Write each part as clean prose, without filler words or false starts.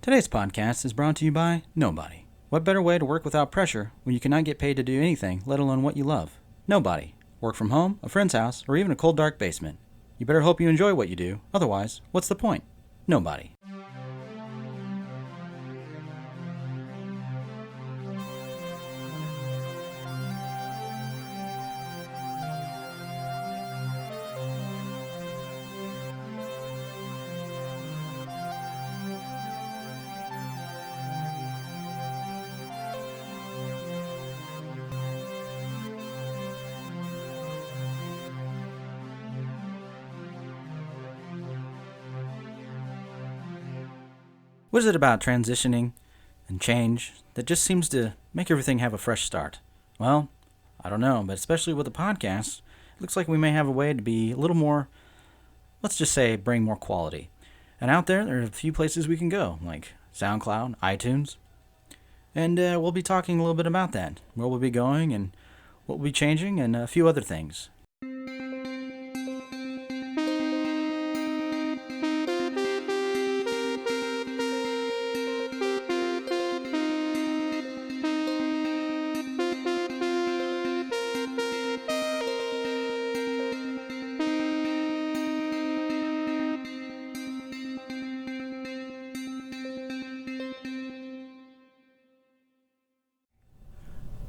Today's podcast is brought to you by Nobody. What better way to work without pressure when you cannot get paid to do anything, let alone what you love? Nobody. Work from home, a friend's house, or even a cold, dark basement. You better hope you enjoy what you do. Otherwise, what's the point? Nobody. What is it about transitioning and change that just seems to make everything have a fresh start? Well, I don't know, but especially with the podcast, it looks like we may have a way to be a little more, let's just say, bring more quality. And out there are a few places we can go, like SoundCloud, iTunes, and we'll be talking a little bit about that, where we'll be going and what we'll be changing, and a few other things.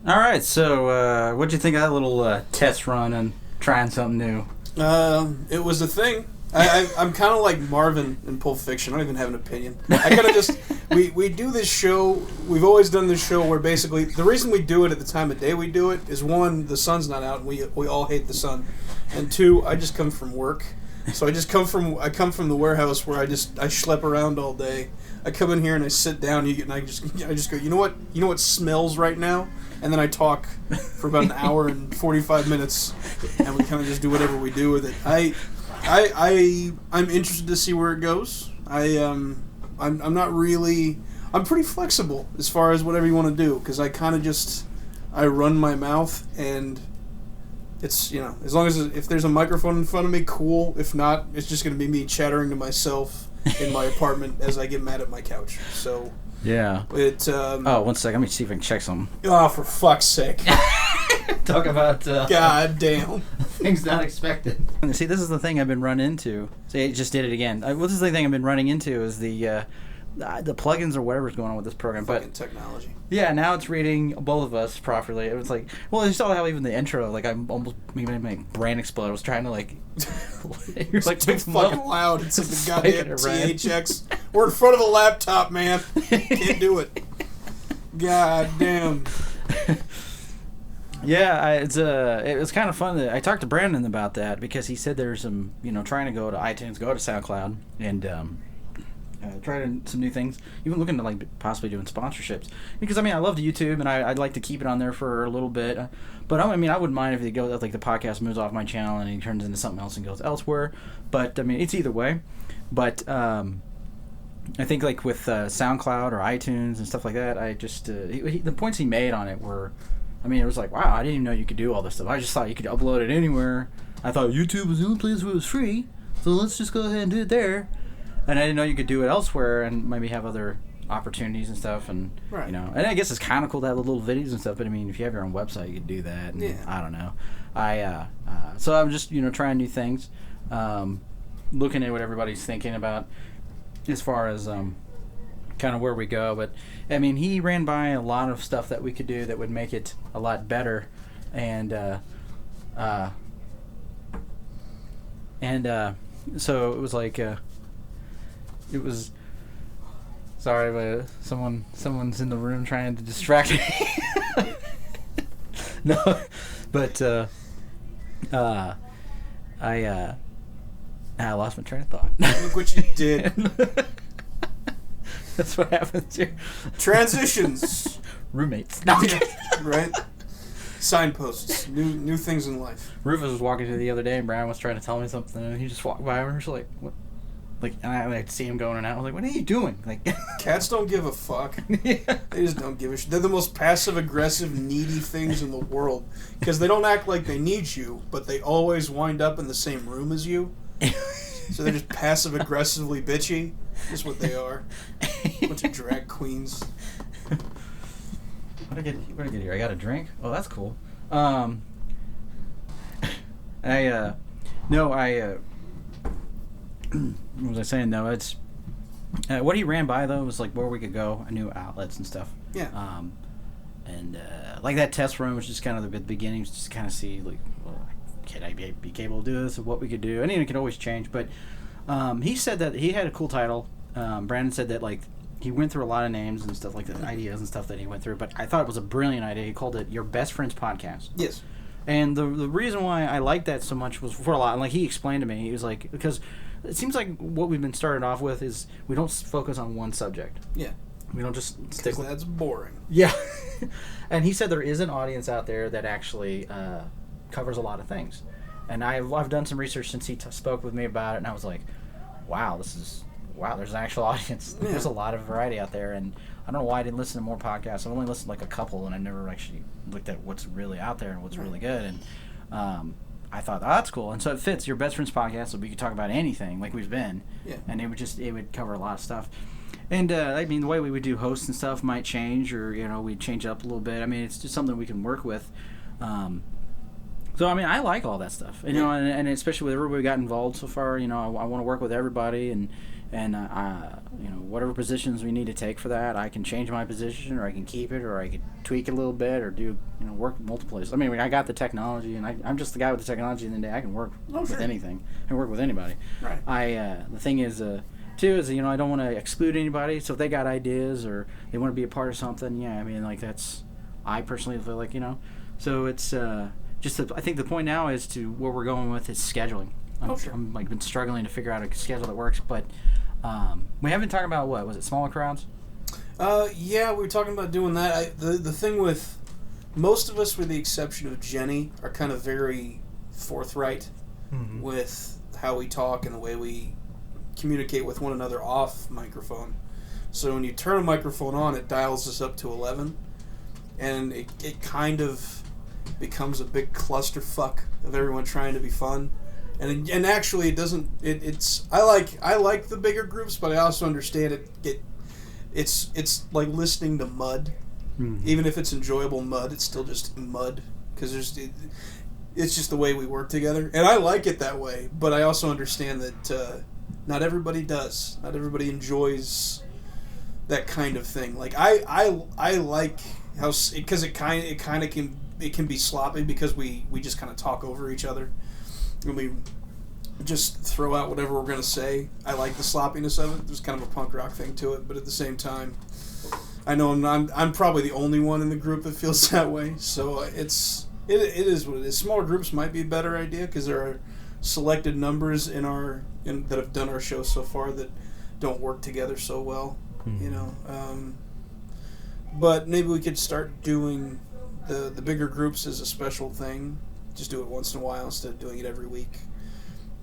All right, so what'd you think of that little test run and trying something new? It was a thing. I'm kind of like Marvin in Pulp Fiction. I don't even have an opinion. I kind of just we do this show. We've always done this show where basically the reason we do it at the time of day we do it is, one, the sun's not out and we all hate the sun, and two, I just come from work. So I come from the warehouse where I schlep around all day. I come in here and I sit down and I just go, you know what smells right now? And then I talk for about an hour and 45 minutes, and we kind of just do whatever we do with it. I'm interested to see where it goes. I'm not really. I'm pretty flexible as far as whatever you want to do, because I run my mouth, and it's, as long as if there's a microphone in front of me, cool. If not, it's just going to be me chattering to myself in my apartment as I get mad at my couch. So. Yeah. Oh, 1 second. Let me see if I can check something. Oh, for fuck's sake. Talk about... God damn. Things not expected. See, this is the thing I've been running into. See, I just did it again. This is the thing I've been running into is the plugins or whatever's going on with this program. Fucking technology. Yeah, now it's reading both of us properly. It was like, well, you saw how even the intro, like, I'm almost making my brain explode. I was trying to, like... You're like, too fucking loud. It's the goddamn THX. We're in front of a laptop, man. Can't do it. God damn. Yeah, it was kind of fun. I talked to Brandon about that because he said there's some, trying to go to iTunes, go to SoundCloud, and trying some new things. Even looking to like possibly doing sponsorships because I love YouTube and I'd like to keep it on there for a little bit. But I wouldn't mind if it goes like the podcast moves off my channel and he turns into something else and goes elsewhere. But it's either way. But I think like with SoundCloud or iTunes and stuff like that, I just the points he made on it were. It was like, wow, I didn't even know you could do all this stuff. I just thought you could upload it anywhere. I thought YouTube was the only place where it was free, so let's just go ahead and do it there. And I didn't know you could do it elsewhere and maybe have other opportunities and stuff. And right. And I guess it's kind of cool to have the little videos and stuff. But if you have your own website, you could do that. And yeah. I don't know. So I'm just trying new things, looking at what everybody's thinking about as far as kind of where we go. But he ran by a lot of stuff that we could do that would make it a lot better, and so it was like it was sorry, but someone's in the room trying to distract me. No, but I lost my train of thought. Look what you did. That's what happens here. Transitions. Roommates. No. Right? Signposts. New things in life. Rufus was walking through the other day and Brian was trying to tell me something and he just walked by and was like, what? Like, and I see him going and out. I was like, what are you doing? Like, cats don't give a fuck. Yeah. They just don't give a shit. They're the most passive-aggressive, needy things in the world. Because they don't act like they need you, but they always wind up in the same room as you. So they're just passive-aggressively bitchy. That's what they are. What bunch of drag queens. What did I get here? I got a drink. Oh, that's cool. What was I saying? No, it's what he ran by though was like where we could go, new outlets and stuff. Yeah. Like that test run was just kind of the beginnings, just kind of see like, well, can I be capable of doing this, and what we could do. I mean, it could always change, but he said that he had a cool title. Brandon said that like he went through a lot of names and stuff like the ideas and stuff that he went through, but I thought it was a brilliant idea. He called it Your Best Friends Podcast. Yes. And the reason why I liked that so much was for a lot. And like he explained to me, he was like, because it seems like what we've been started off with is we don't focus on one subject. Yeah. We don't just stick with. That's boring. Yeah. And he said there is an audience out there that actually covers a lot of things. And I've done some research since he spoke with me about it, and I was like, wow, there's an actual audience. Yeah. There's a lot of variety out there, and I don't know why I didn't listen to more podcasts. I've only listened to like a couple, and I never actually looked at what's really out there and what's really good. And I thought, oh, that's cool. And so it fits Your Best Friends Podcast, so we could talk about anything like we've been. Yeah. And it would cover a lot of stuff. And I mean, the way we would do hosts and stuff might change, or we'd change up a little bit. I mean, it's just something we can work with. So I mean, I like all that stuff, and especially with everybody got involved so far. I want to work with everybody, and whatever positions we need to take for that, I can change my position, or I can keep it, or I could tweak it a little bit, or do work multiple places. I mean, I got the technology, and I'm just the guy with the technology. And then I can work with anything. I can work with anybody. Right. The thing is, too, is I don't want to exclude anybody. So if they got ideas or they want to be a part of something, yeah, I mean, like that's, I personally feel like so it's I think the point now is to where we're going with is scheduling. I'm like been struggling to figure out a schedule that works, but we haven't talked about what was it, smaller crowds? Yeah, we were talking about doing that. The thing with most of us, with the exception of Jenny, are kind of very forthright with how we talk and the way we communicate with one another off microphone. So when you turn a microphone on, it dials us up to 11, and it kind of becomes a big clusterfuck of everyone trying to be fun. And actually, it doesn't. It's I like the bigger groups, but I also understand it's like listening to mud. Even if it's enjoyable mud, it's still just mud because it's just the way we work together, and I like it that way. But I also understand that not everybody does. Not everybody enjoys that kind of thing. Like I like how because it kind of can be sloppy because we just kind of talk over each other. And we just throw out whatever we're going to say. I like the sloppiness of it. There's kind of a punk rock thing to it, but at the same time, I know I'm probably the only one in the group that feels that way. So it is what it is. Smaller groups might be a better idea because there are selected numbers that have done our show so far that don't work together so well. But maybe we could start doing the bigger groups as a special thing. Just do it once in a while instead of doing it every week.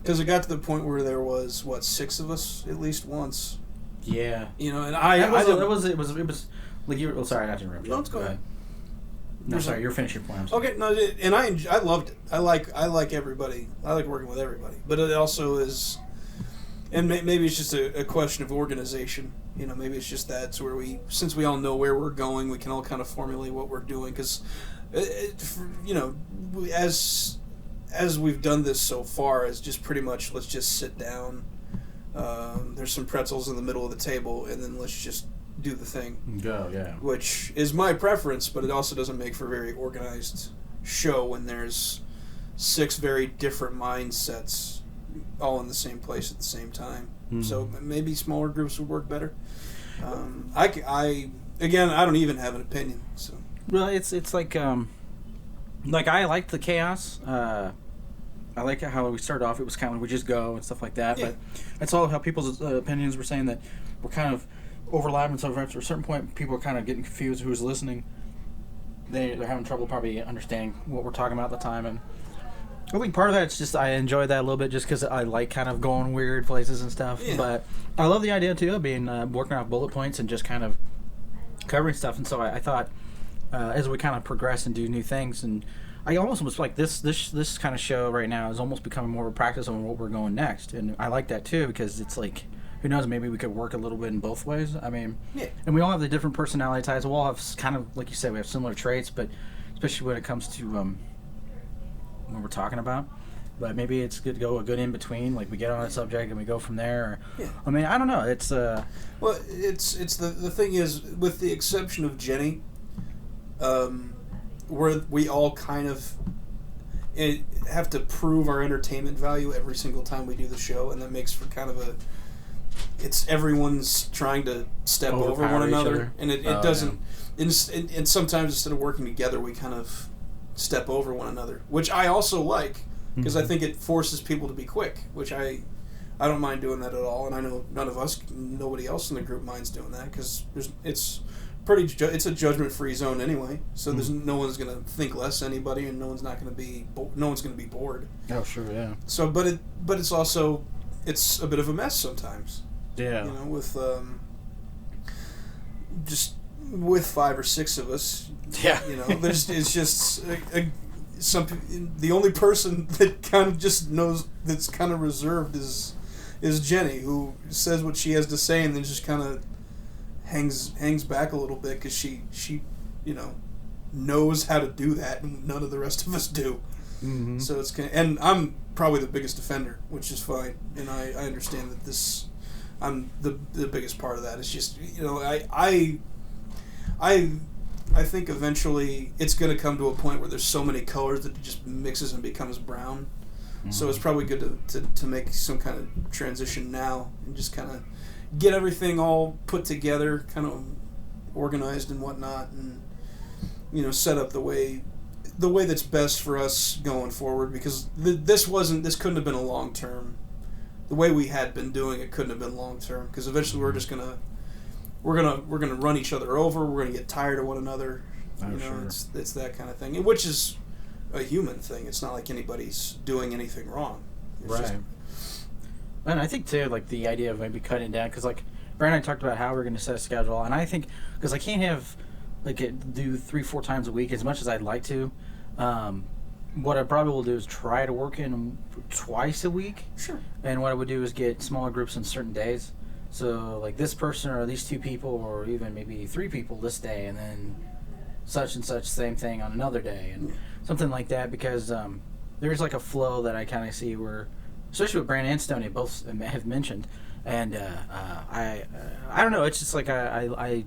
Because it got to the point where there was 6 of us at least once. Yeah. And it was like you. Oh, sorry, not to interrupt you. No, let's go ahead. No, sorry, you're finishing your plan. Okay, no, and I loved it. I like everybody. I like working with everybody. But it also is, and maybe it's just a question of organization. Maybe it's just that it's where since we all know where we're going, we can all kind of formulate what we're doing. Because, as we've done this so far, is just pretty much let's just sit down. There's some pretzels in the middle of the table, and then let's just do the thing. Go, yeah. Which is my preference, but it also doesn't make for a very organized show when there's 6 very different mindsets all in the same place at the same time. So maybe smaller groups would work better. I don't even have an opinion. So well, it's like I liked the chaos. I like how we started off. It was kind of we just go and stuff like that. Yeah. But that's all how people's opinions were saying that we're kind of overlapping. So after a certain point, people are kind of getting confused who's listening. They're having trouble probably understanding what we're talking about at the time. And I think part of that it's just I enjoy that a little bit just because I like kind of going weird places and stuff. Yeah. But I love the idea too of being working off bullet points and just kind of covering stuff. And so I thought as we kind of progress and do new things, and I almost was like this kind of show right now is almost becoming more of a practice on what we're going next. And I like that too because it's like who knows? Maybe we could work a little bit in both ways. I mean, Yeah. and we all have the different personality types. We'll all have kind of, like you said, we have similar traits, but especially when it comes to what we're talking about. But maybe it's good to go a good in between. Like we get on a subject and we go from there. Or, Yeah. I mean, I don't know. It's Well, it's the thing is, with the exception of Jenny, we all kind of have to prove our entertainment value every single time we do the show, and that makes for kind of it's everyone's trying to step over Overpower one each another, other. and it doesn't. And sometimes instead of working together, we kind of step over one another, which I also like because I think it forces people to be quick, which I don't mind doing that at all, and I know nobody else in the group minds doing that because it's a judgment-free zone anyway. So there's no one's gonna think less of anybody, and no one's gonna be bored. Oh, sure, yeah. So, but it's also it's a bit of a mess sometimes. Yeah. You know, with just with 5 or 6 of us. Yeah. You know, it's just the only person that kind of just knows that's kind of reserved is Jenny, who says what she has to say and then just kind of hangs back a little bit because she knows how to do that and none of the rest of us do. Mm-hmm. So it's and I'm probably the biggest offender, which is fine, and I understand that I'm the biggest part of that. It's just I think eventually it's going to come to a point where there's so many colors that it just mixes and becomes brown. Mm-hmm. So it's probably good to make some kind of transition now and just kind of get everything all put together, kind of organized and whatnot, and set up the way that's best for us going forward. Because this couldn't have been a long term. The way we had been doing it couldn't have been long term. Because eventually we're gonna run each other over. We're gonna get tired of one another. Sure. It's that kind of thing, which is a human thing. It's not like anybody's doing anything wrong. It's right. And I think too, like the idea of maybe cutting down, because like Brandon and I talked about how we're going to set a schedule, and I think because I can't have do 3-4 times a week as much as I'd like to. What I probably will do is try to work in twice a week. Sure. And what I would do is get smaller groups on certain days. So like this person or these 2 people or even maybe 3 people this day, and then such and such same thing on another day, and something like that, because there's like a flow that I kind of see where, especially with Brandon and Stoney, both have mentioned, and I don't know. It's just like I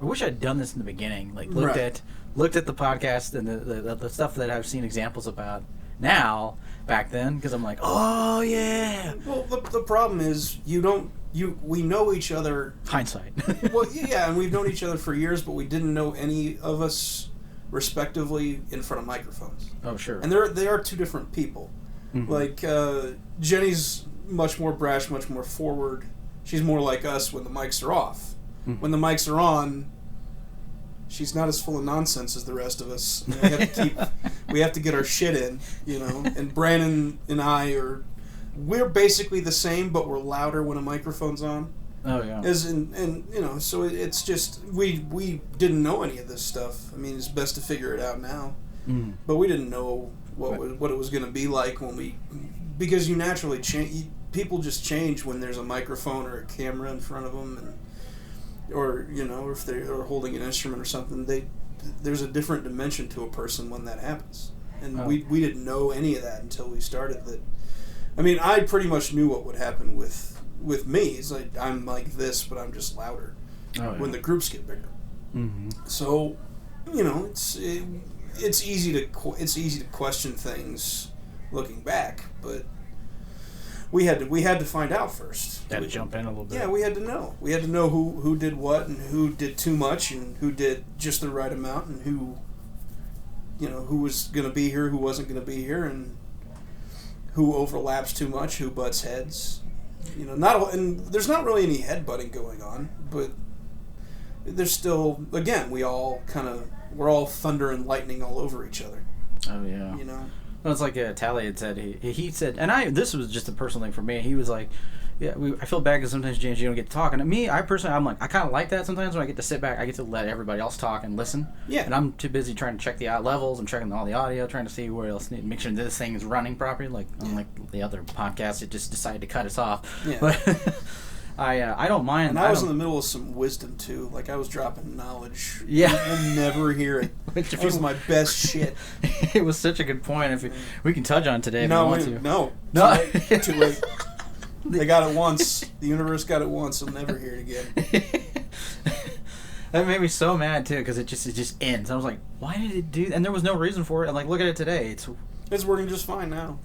wish I'd done this in the beginning. Like looked at the podcast and the stuff that I've seen examples about now back then, because I'm like, oh yeah. Well, the problem is we know each other. Hindsight. Well, yeah, and we've known each other for years, but we didn't know any of us respectively in front of microphones. Oh sure. And they are 2 different people. Mm-hmm. Like Jenny's much more brash, much more forward. She's more like us when the mics are off. Mm-hmm. When the mics are on, she's not as full of nonsense as the rest of us. We have to get our shit in, And Brandon and we're basically the same, but we're louder when a microphone's on. Oh yeah. So it's just we didn't know any of this stuff. I mean, it's best to figure it out now. Mm. But we didn't know what it was going to be like because you naturally change. People just change when there's a microphone or a camera in front of them, or if they are holding an instrument or something. There's a different dimension to a person when that happens, and we didn't know any of that until we started. I mean, I pretty much knew what would happen with me. It's like I'm like this, but I'm just louder when the groups get bigger. Mm-hmm. So, it's easy to question things looking back, but we had to find out first. Had to jump in a little bit. Yeah, we had to know. We had to know who did what and who did too much and who did just the right amount and who was going to be here, who wasn't going to be here, and who overlaps too much, who butts heads. And there's not really any headbutting going on, but there's still, again, we're all thunder and lightning all over each other. Oh yeah. Well, it's like Tally had said. He said, and this was just a personal thing for me. He was like, yeah, I feel bad because sometimes, James, you don't get to talk. And me, I personally, I'm like, I kind of like that sometimes when I get to sit back. I get to let everybody else talk and listen. Yeah. And I'm too busy trying to check the levels and checking all the audio, trying to see where else, make sure this thing is running properly. Like, unlike the other podcast, it just decided to cut us off. Yeah. But I don't mind. And I was in the middle of some wisdom too. Like I was dropping knowledge. Yeah. You'll never hear it. That was my best shit. It was such a good point. If we can touch on today, if you want to. No. Too late. They got it once. The universe got it once. They'll never hear it again. That made me so mad too, because it just ends. I was like, why did it do? And there was no reason for it. And like, look at it today. It's working just fine now.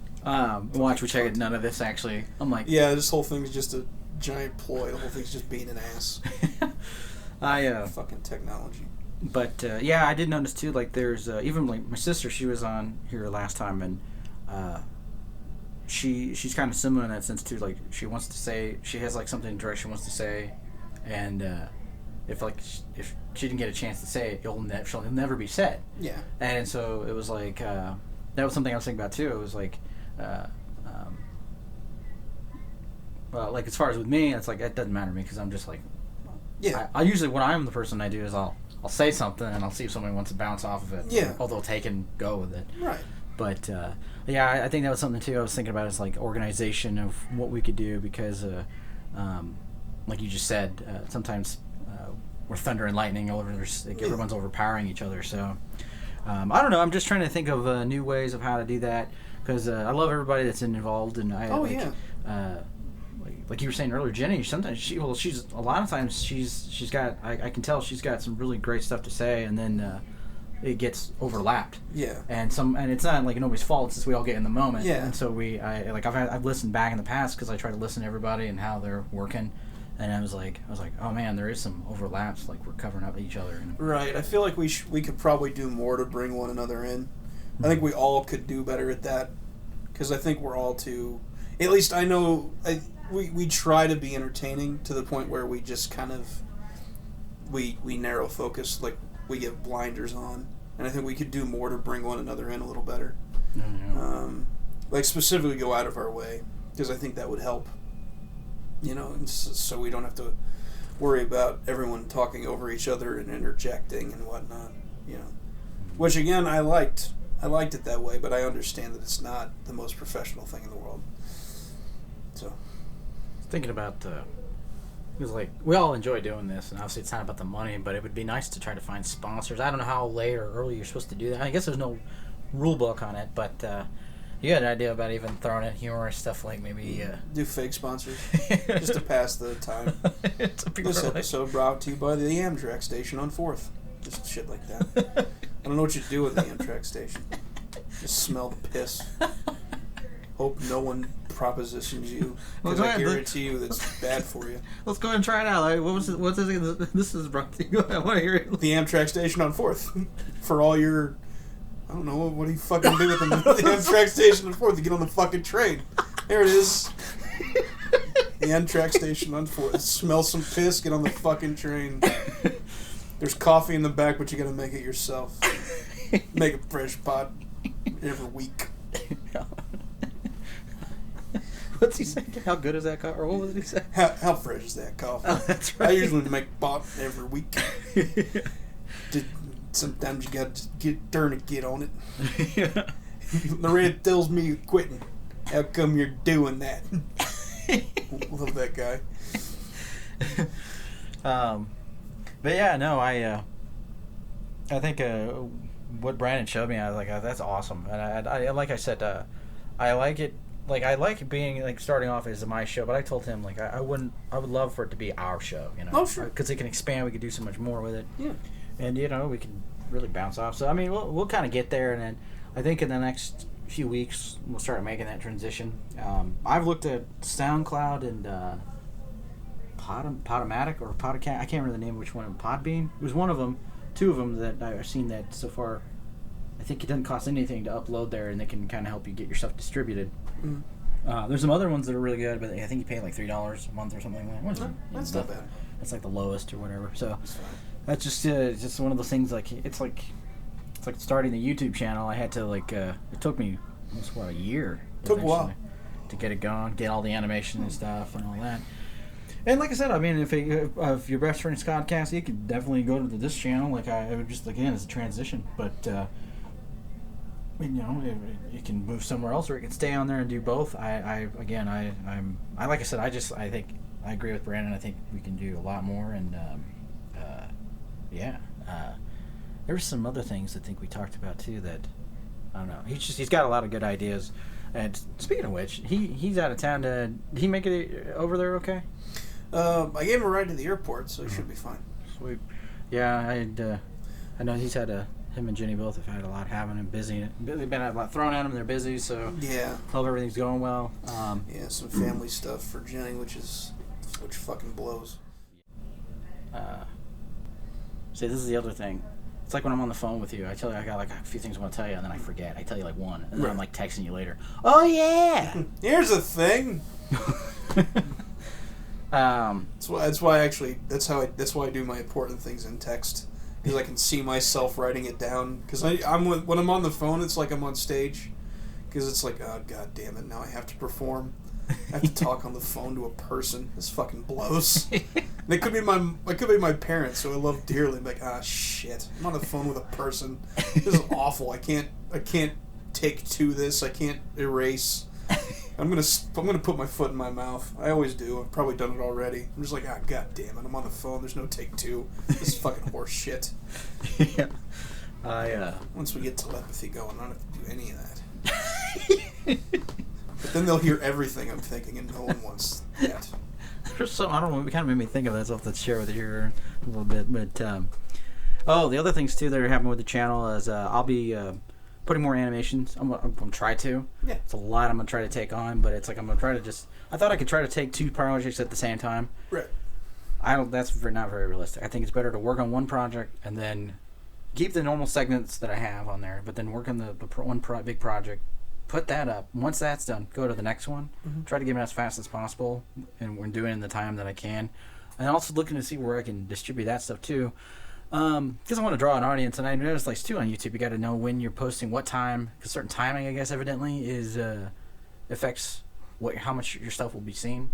Watch, which I get none of this actually. I'm like, yeah, this whole thing's just a giant ploy. The whole thing's just being an ass. Fucking technology. But yeah, I did notice too. Like, there's even like my sister. She was on here last time, and she's kind of similar in that sense too. Like, she wants to say, she has like something direct she wants to say, and if she didn't get a chance to say it, it'll never be said. Yeah. And so it was like that was something I was thinking about too. It was like. Well, like as far as with me, it's like it doesn't matter to me because I'm just like, yeah. I usually when I'm the person I do is I'll say something and I'll see if somebody wants to bounce off of it. Yeah. Or they'll take and go with it. Right. But yeah, I think that was something too. I was thinking about is like organization of what we could do because, like you just said, sometimes we're thunder and lightning over. Like, everyone's overpowering each other. So I don't know. I'm just trying to think of new ways of how to do that. Because I love everybody that's involved, and like you were saying earlier, Jenny. Sometimes she's a lot of times she's got I can tell she's got some really great stuff to say, and then it gets overlapped. Yeah. And it's not like nobody's fault. It's just we all get in the moment. Yeah. And so I've listened back in the past because I try to listen to everybody and how they're working, and I was like, oh man, there is some overlaps. Like we're covering up each other. Right. I feel like we could probably do more to bring one another in. I think we all could do better at that, because I think we're all too. At least I know we try to be entertaining to the point where we just kind of we narrow focus, like we get blinders on, and I think we could do more to bring one another in a little better. Mm-hmm. Like specifically go out of our way, because I think that would help. And so we don't have to worry about everyone talking over each other and interjecting and whatnot. Which again I liked. I liked it that way, but I understand that it's not the most professional thing in the world. So, thinking about because like we all enjoy doing this, and obviously it's not about the money, but it would be nice to try to find sponsors. I don't know how late or early you're supposed to do that. I guess there's no rule book on it, but you had an idea about even throwing in humorous stuff like maybe do fake sponsors just to pass the time. This episode brought to you by the Amtrak station on 4th. Just shit like that. I don't know what you do with the Amtrak station. Just smell the piss. Hope no one propositions you, because I guarantee you that's bad for you. Let's go ahead and try it out. Like, what's this? This is brought to you. I want to hear it. The Amtrak station on 4th. For all your... I don't know, what do you fucking do with the Amtrak station on 4th? You get on the fucking train. There it is. The Amtrak station on 4th. Smell some piss, get on the fucking train. There's coffee in the back, but you gotta make it yourself. Make a fresh pot every week. What's he saying? How good is that coffee? Or what was he saying? How fresh is that coffee? Oh, that's right. I usually make pot every week. Sometimes you gotta just get on it. Yeah. Loretta tells me you're quitting. How come you're doing that? Love that guy. But yeah, no, I think what Brandon showed me, I was like, that's awesome, and I like I said, I like it. Like I like being like starting off as my show, but I told him like I would love for it to be our show, Oh, sure. Because it can expand, we could do so much more with it. Yeah. And we can really bounce off. So I mean, we'll kind of get there, and then I think in the next few weeks we'll start making that transition. I've looked at SoundCloud and Podomatic or Podcast. I can't remember the name of which one. Podbean. It was one of them, two of them that I've seen that so far. I think it doesn't cost anything to upload there, and they can kind of help you get your stuff distributed. Mm. There's some other ones that are really good, but I think you pay like $3 a month or something like that. That's not bad. That's like the lowest or whatever. So that's just one of those things. Like it's like starting the YouTube channel. I had to it took me almost a year. Took a while to get it going, get all the animation and stuff and all that. And like I said, I mean, if your best friend Scott Cassie, you could definitely go to this channel. Like I would just again as a transition, but you can move somewhere else, or you can stay on there and do both. I'm like I said, I think I agree with Brandon. I think we can do a lot more, and yeah. There were some other things I think we talked about too that I don't know. He's got a lot of good ideas. And speaking of which, he's out of town. Did he make it over there okay? I gave him a ride to the airport, so he should be fine. Sweet. Yeah, I know he's had him and Jenny both have had a lot having him busy. They've been a lot thrown at him. They're busy, so yeah. Hope everything's going well. Yeah, some family stuff for Jenny, which fucking blows. See, this is the other thing. It's like when I'm on the phone with you. I tell you I got like a few things I want to tell you, and then I forget. I tell you like one, and then I'm like texting you later. Oh yeah. Here's the thing. That's why I do my important things in text, because I can see myself writing it down. Because when I'm on the phone, it's like I'm on stage, because it's like, oh god damn it, now I have to perform. I have to talk on the phone to a person. This fucking blows. And it could be my parents, who I love dearly. I'm like, shit, I'm on the phone with a person. This is awful. I can't take to this. I can't erase. I'm gonna put my foot in my mouth. I always do. I've probably done it already. I'm just like, god damn it, I'm on the phone. There's no take two. This is fucking horse shit. Yeah. Once we get telepathy going, I don't have to do any of that. But then they'll hear everything I'm thinking, and no one wants that. There's something, I don't know, it kind of made me think of that, so I'll have to share with you here a little bit. But, the other things, too, that are happening with the channel is I'll be putting more animations. I'm going to try to. Yeah. It's a lot I'm going to try to take on, but it's like I'm going to try to just... I thought I could try to take 2 projects at the same time. Right. That's not very realistic. I think it's better to work on one project and then keep the normal segments that I have on there, but then work on the big project. Put that up. Once that's done, go to the next one. Mm-hmm. Try to get it as fast as possible, and we're doing it in the time that I can. And also looking to see where I can distribute that stuff too, because I want to draw an audience. And I noticed, like, too, on YouTube, you got to know when you're posting, what time, because certain timing, I guess, evidently is affects how much your stuff will be seen.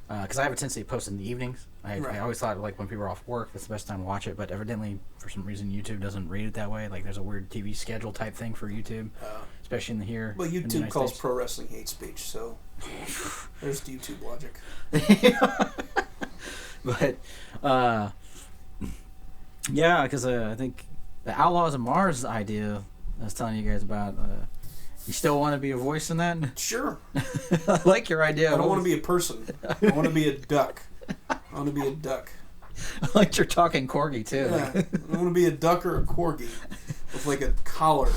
Because I have a tendency to post in the evenings. I always thought, like, when people are off work, that's the best time to watch it. But evidently, for some reason, YouTube doesn't read it that way. Like, there's a weird TV schedule type thing for YouTube, especially in Well, YouTube YouTube calls pro wrestling hate speech, so there's the YouTube logic. But, yeah, because I think the Outlaws of Mars idea I was telling you guys about, you still want to be a voice in that? Sure. I like your idea. I don't want to be a person. I want to be a duck. I want to be a duck. I like your talking corgi, too. Yeah. I want to be a duck or a corgi with, like, a collar.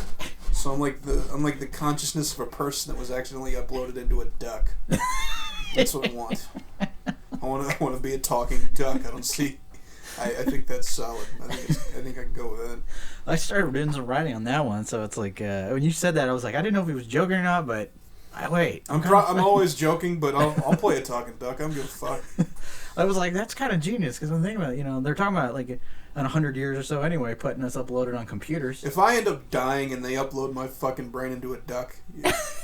So I'm like the consciousness of a person that was accidentally uploaded into a duck. That's what I want. I want to be a talking duck. I don't see... I think that's solid. I think I can go with it. I started doing some writing on that one, so it's like when you said that, I was like, I didn't know if he was joking or not, but I'm always joking, but I'll play a talking duck. I don't give a fuck. I was like, that's kind of genius, because I'm thinking about it, they're talking about like in 100 years or so anyway, putting us uploaded on computers. If I end up dying and they upload my fucking brain into a duck,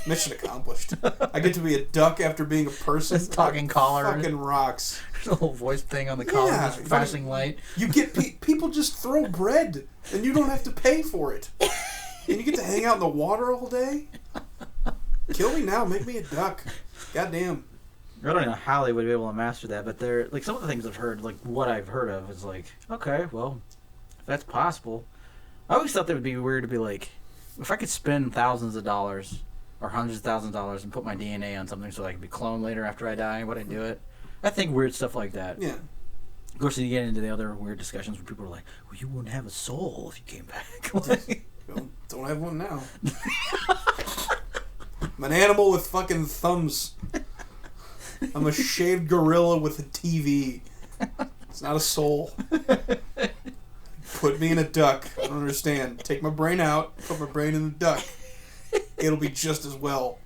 mission accomplished. I get to be a duck after being a person. This talking collar. Fucking rocks. There's a little voice thing on the collar, just flashing light. You get people just throw bread, and you don't have to pay for it. And you get to hang out in the water all day. Kill me now, make me a duck. Goddamn. I don't know how they would be able to master that, but they're like some of the things I've heard, like what I've heard of, is like, okay, well, if that's possible. I always thought that would be weird to be like, if I could spend thousands of dollars or hundreds of thousands of dollars and put my DNA on something so I could be cloned later after I die, would I do it? I think weird stuff like that. Yeah. Of course, you get into the other weird discussions where people are like, well, you wouldn't have a soul if you came back. Like, don't have one now. I'm an animal with fucking thumbs. I'm a shaved gorilla with a TV. It's not a soul. Put me in a duck. I don't understand. Take my brain out, put my brain in the duck. It'll be just as well.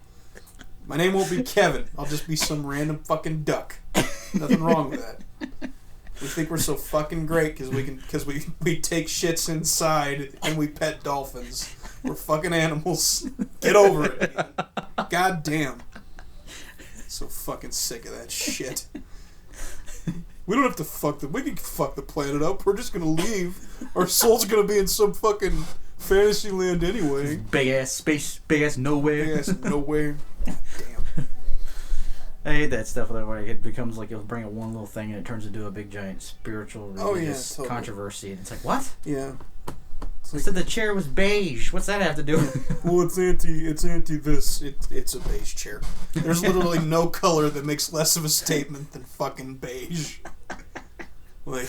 My name won't be Kevin. I'll just be some random fucking duck. Nothing wrong with that. We think we're so fucking great because we take shits inside and we pet dolphins. We're fucking animals. Get over it, man. God damn. So fucking sick of that shit. We don't have to we can fuck the planet up. We're just gonna leave. Our soul's gonna be in some fucking fantasy land anyway. Big ass space, big ass nowhere. Big ass nowhere. God damn. I hate that stuff that way. It becomes like you'll bring up one little thing and it turns into a big giant spiritual religious controversy. And it's like, what? Yeah. I said the chair was beige. What's that have to do with Well, it's anti this. It's a beige chair. There's literally no color that makes less of a statement than fucking beige. Like,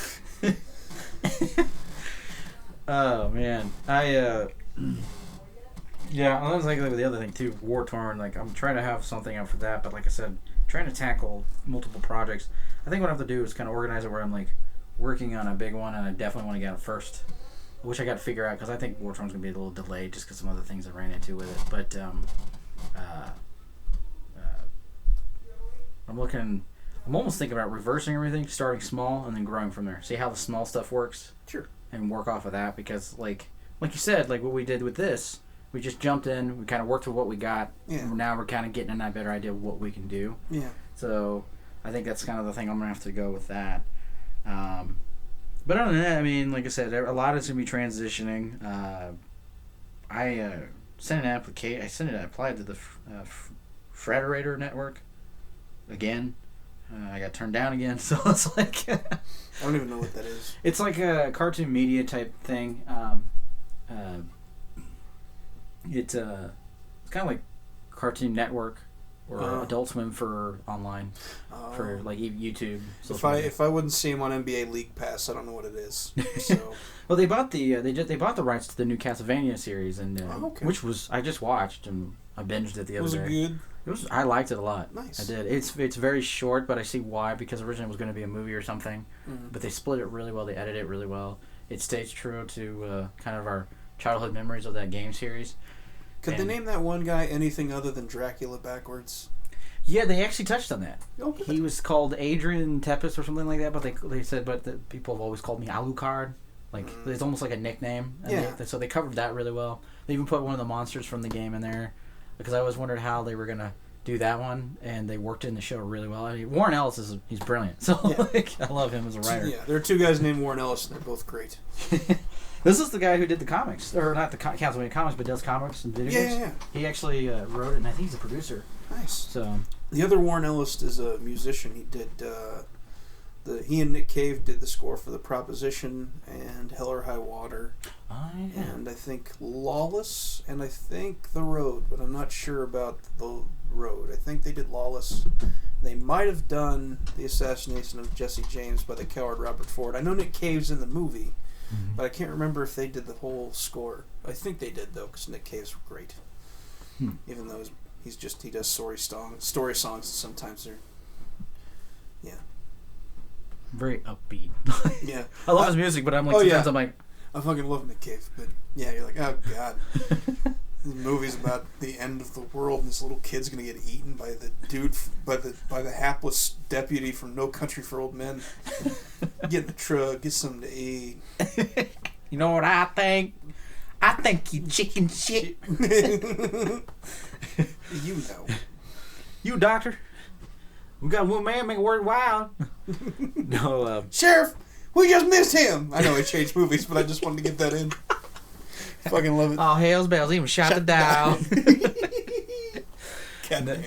oh man, yeah, that was like the other thing too. War Torn. Like I'm trying to have something out for that, but like I said, trying to tackle multiple projects. I think what I have to do is kind of organize it where I'm like working on a big one, and I definitely want to get it first. Which I got to figure out because I think War Torn's gonna be a little delayed just because some other things I ran into with it. But I'm almost thinking about reversing everything, starting small and then growing from there. See how the small stuff works. Sure. And work off of that because like you said, like what we did with this, we just jumped in, we kind of worked with what we got. Yeah. And now we're kind of getting a better idea of what we can do. Yeah. So I think that's kind of the thing I'm gonna have to go with that. But other than that, I mean, like I said, a lot is going to be transitioning. I sent an application. I applied to the Frederator Network again. I got turned down again, so it's like... I don't even know what that is. It's like a cartoon media type thing. It's kind of like Cartoon Network or Adult Swim for online, for like YouTube. If I wouldn't see him on NBA League Pass, I don't know what it is. So. Well, they bought the rights to the new Castlevania series, and okay. Which was I just watched and I binged it the other day. Was it good? I liked it a lot. Nice. I did. It's very short, but I see why, because originally it was going to be a movie or something, but they split it really well. They edited it really well. It stays true to kind of our childhood memories of that game series. Could they name that one guy anything other than Dracula backwards? Yeah, they actually touched on that. Okay. He was called Adrian Tepes or something like that, but they said, but people have always called me Alucard. Like, it's almost like a nickname. And so they covered that really well. They even put one of the monsters from the game in there, because I always wondered how they were going to do that one, and they worked in the show really well. I mean, Warren Ellis, he's brilliant. So, I love him as a writer. Yeah, there are two guys named Warren Ellis, and they're both great. This is the guy who did the comics, or not the Castlevania comics, but does comics and video games. Yeah. He actually wrote it, and I think he's a producer. Nice. So the other Warren Ellis is a musician. He did he and Nick Cave did the score for The Proposition and Hell or High Water. Oh, yeah. And I think Lawless, and I think The Road, but I'm not sure about The Road. I think they did Lawless. They might have done The Assassination of Jesse James by the coward Robert Ford. I know Nick Cave's in the movie, but I can't remember if they did the whole score. I think they did, though, because Nick Cave's great. Even though he does story songs, and sometimes they're, very upbeat. Yeah. I love his music, but I'm like, sometimes I'm like, I fucking love Nick Cave, but yeah, you're like, oh god. The movie's about the end of the world, and this little kid's gonna get eaten by the dude, by the hapless deputy from No Country for Old Men. Get in the truck, get something to eat. You know what I think? I think you chicken shit. You know. You doctor. We got one man make it worthwhile. No, Sheriff, we just missed him. I know I changed movies, but I just wanted to get that in. Fucking love it. Oh, hell's bells! Even shot the dial. God damn.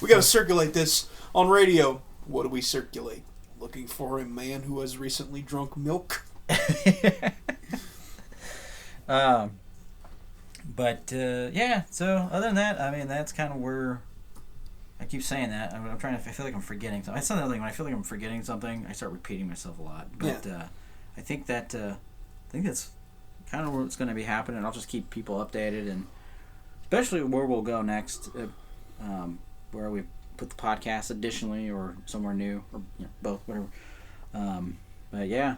We gotta circulate this on radio. What do we circulate? Looking for a man who has recently drunk milk. Yeah. So other than that, I mean, that's kind of where. I keep saying that. I'm trying to. I feel like I'm forgetting something. That's another thing. When I feel like I'm forgetting something, I start repeating myself a lot. But I think that's kind of what's going to be happening. I'll just keep people updated, and especially where we'll go next, where we put the podcast additionally, or somewhere new, or both, whatever. But yeah.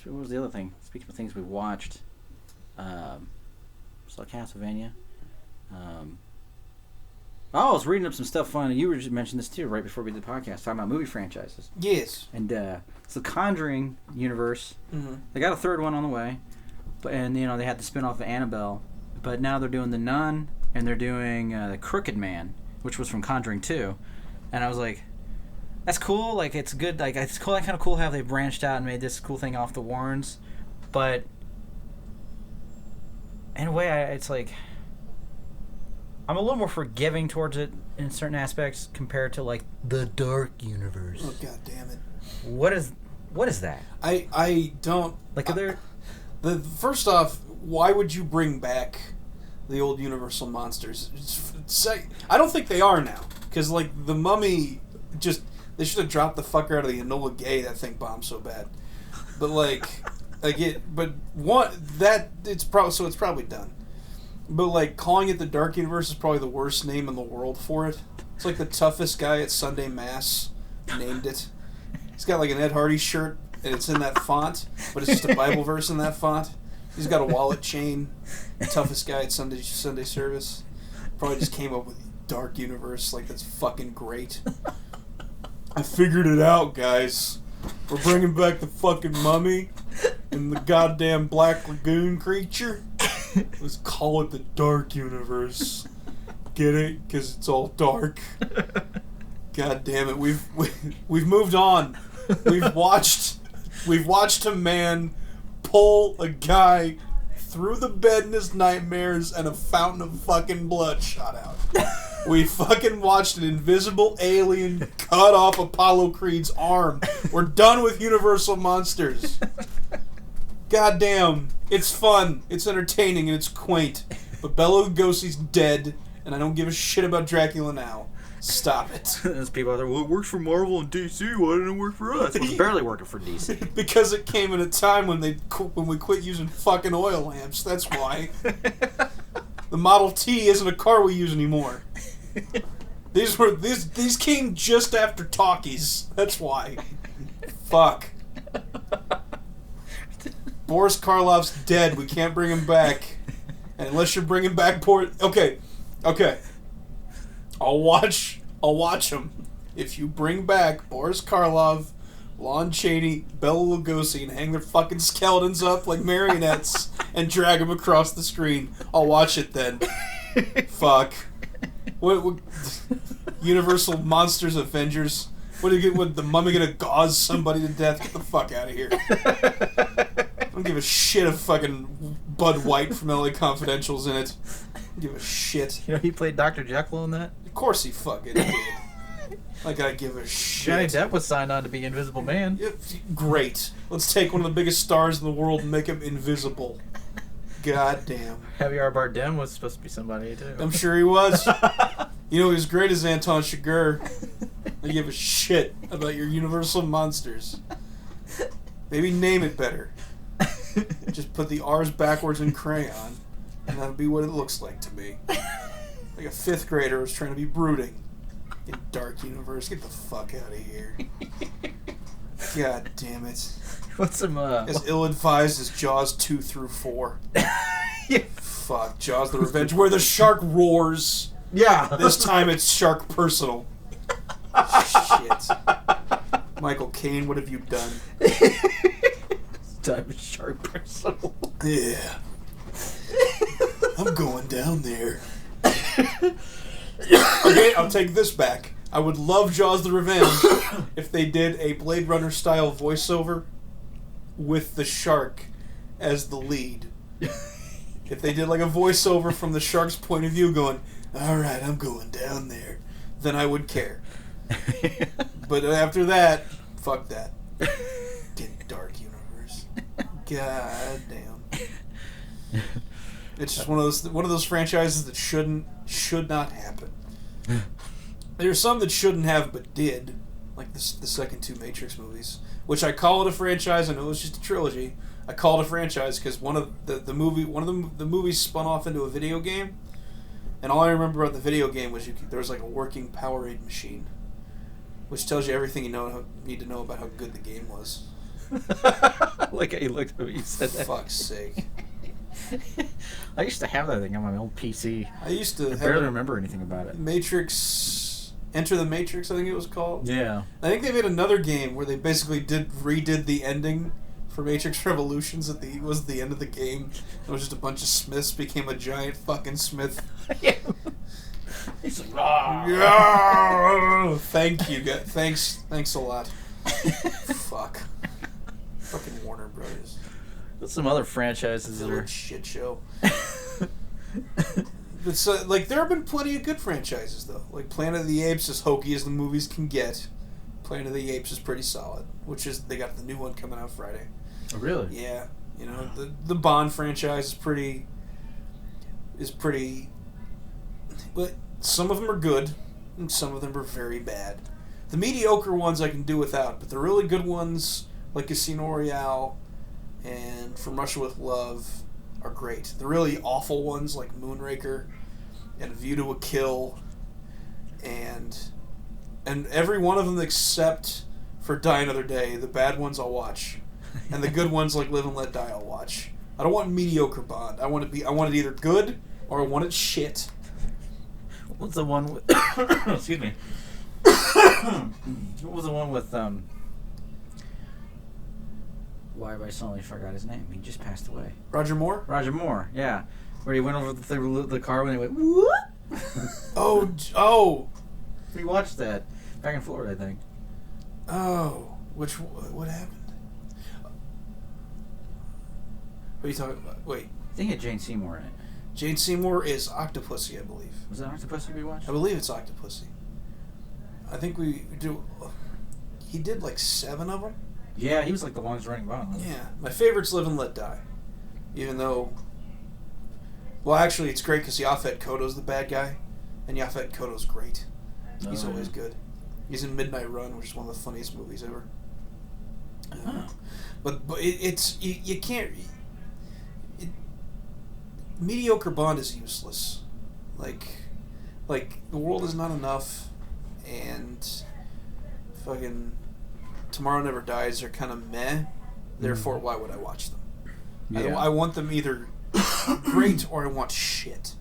What was the other thing? Speaking of things we watched. Saw Castlevania. I was reading up some stuff fun. You were just mentioning this too right before we did the podcast, talking about movie franchises. Yes. And it's the Conjuring universe. Mm-hmm. They got a third one on the way, and they had the spin-off of Annabelle, but now they're doing The Nun, and they're doing The Crooked Man, which was from Conjuring 2. And I was like, that's cool. Like, it's good. Like, it's cool. Kind of cool how they branched out and made this cool thing off the Warrens, but in a way, it's like, I'm a little more forgiving towards it in certain aspects compared to like the Dark Universe. Oh, god damn it! What is that? I don't Like are there? First off, why would you bring back the old Universal monsters? I don't think they are now, because like the Mummy, they should have dropped the fucker out of the Enola Gay. That thing bombed so bad, but it's probably done. But like calling it the Dark Universe is probably the worst name in the world for it. It's like the toughest guy at Sunday Mass named it. He's got like an Ed Hardy shirt, and it's in that font, but it's just a Bible verse in that font. He's got a wallet chain. Toughest guy at Sunday service. Probably just came up with Dark Universe. Like, that's fucking great. I figured it out, guys. We're bringing back the fucking Mummy and the goddamn Black Lagoon creature. Let's call it the Dark Universe. Get it? Because it's all dark. God damn it. We've moved on. We've watched a man pull a guy through the bed in his nightmares and a fountain of fucking blood shot out. We fucking watched an invisible alien cut off Apollo Creed's arm. We're done with Universal Monsters. God damn. It's fun. It's entertaining and it's quaint. But Bela Lugosi's dead, and I don't give a shit about Dracula now. Stop it. There's people out there, well, it works for Marvel and DC, why didn't it work for us? Well, it's barely working for DC. Because it came at a time when we quit using fucking oil lamps. That's why. The Model T isn't a car we use anymore. These came just after talkies. That's why. Fuck. Boris Karloff's dead. We can't bring him back. And unless you're bringing back Okay. I'll watch him. If you bring back Boris Karloff, Lon Chaney, Bela Lugosi, and hang their fucking skeletons up like marionettes and drag them across the screen, I'll watch it then. Fuck. What Universal Monsters Avengers? What the Mummy gonna gauze somebody to death? Get the fuck out of here. I don't give a shit if fucking Bud White from LA Confidential's in it. I don't give a shit. You know he played Dr. Jekyll in that? Of course he fucking did. Like I give a shit. Johnny Depp was signed on to be Invisible Man. Great. Let's take one of the biggest stars in the world and make him invisible. God damn. Javier Bardem was supposed to be somebody too. I'm sure he was. You know, he was great as Anton Chigurh. I give a shit about your Universal Monsters. Maybe name it better. Just put the R's backwards in crayon, and that'll be what it looks like to me. Like a 5th grader was trying to be brooding. In Dark Universe, get the fuck out of here. God damn it. What's some, as ill-advised as Jaws 2 through 4. Yeah. Fuck, Jaws the Revenge, where the shark roars. Yeah. This time it's shark personal. Shit. Michael Caine, what have you done? This time it's shark personal. Yeah. I'm going down there. Okay, I'll take this back. I would love Jaws the Revenge if they did a Blade Runner style voiceover with the shark as the lead. If they did like a voiceover from the shark's point of view going, alright, I'm going down there, then I would care. But after that, fuck that. Get Dark Universe. God damn. It's just one of those franchises that should not happen. There's some that shouldn't have but did, like the second 2 Matrix movies, which I call it a franchise. I know it's just a trilogy. I call it a franchise because one of the movies spun off into a video game, and all I remember about the video game was there was like a working Powerade machine, which tells you everything you need to know about how good the game was. Like how you looked at me, you said that. Fuck's sake. I used to have that thing on my old PC. I barely remember anything about it. Enter the Matrix, I think it was called. Yeah. I think they made another game where they basically redid the ending for Matrix Revolutions was the end of the game. It was just a bunch of Smiths became a giant fucking Smith. Yeah. He's like, yeah. Thank you, guys. Thanks a lot. Fuck. Fucking Warner Brothers. There's some other franchises that are shit show. It's like there have been plenty of good franchises though. Like Planet of the Apes, as hokey as the movies can get, Planet of the Apes is pretty solid. Which is they got the new one coming out Friday. Oh, really? Yeah, the Bond franchise is pretty, but some of them are good and some of them are very bad. The mediocre ones I can do without, but the really good ones like Casino Royale and From Russia with Love are great. The really awful ones like Moonraker and View to a Kill and every one of them except for Die Another Day, the bad ones I'll watch. And the good ones like Live and Let Die I'll watch. I don't want mediocre Bond. I want it either good or I want it shit. What's the one with excuse me. What was the one with why have I suddenly forgot his name? He just passed away. Roger Moore? Roger Moore, yeah. Where he went over the car when he went, what? Oh. We watched that back in Florida, I think. Oh. What happened? What are you talking about? Wait. I think it had Jane Seymour in it. Jane Seymour is Octopussy, I believe. Was that Octopussy we watched? I believe it's Octopussy. I think we do. He did like 7 of them. Yeah, he was like the longest running Bond. Yeah, my favorite's Live and Let Die. Even though, well, actually, it's great because Yaphet Kotto's the bad guy, and Yaphet Kotto's great. He's always good. He's in Midnight Run, which is one of the funniest movies ever. But it's you can't. Mediocre Bond is useless. Like the world is not enough, and fucking Tomorrow Never Dies are kind of meh. Therefore, why would I watch them? Yeah. I want them either great or I want shit.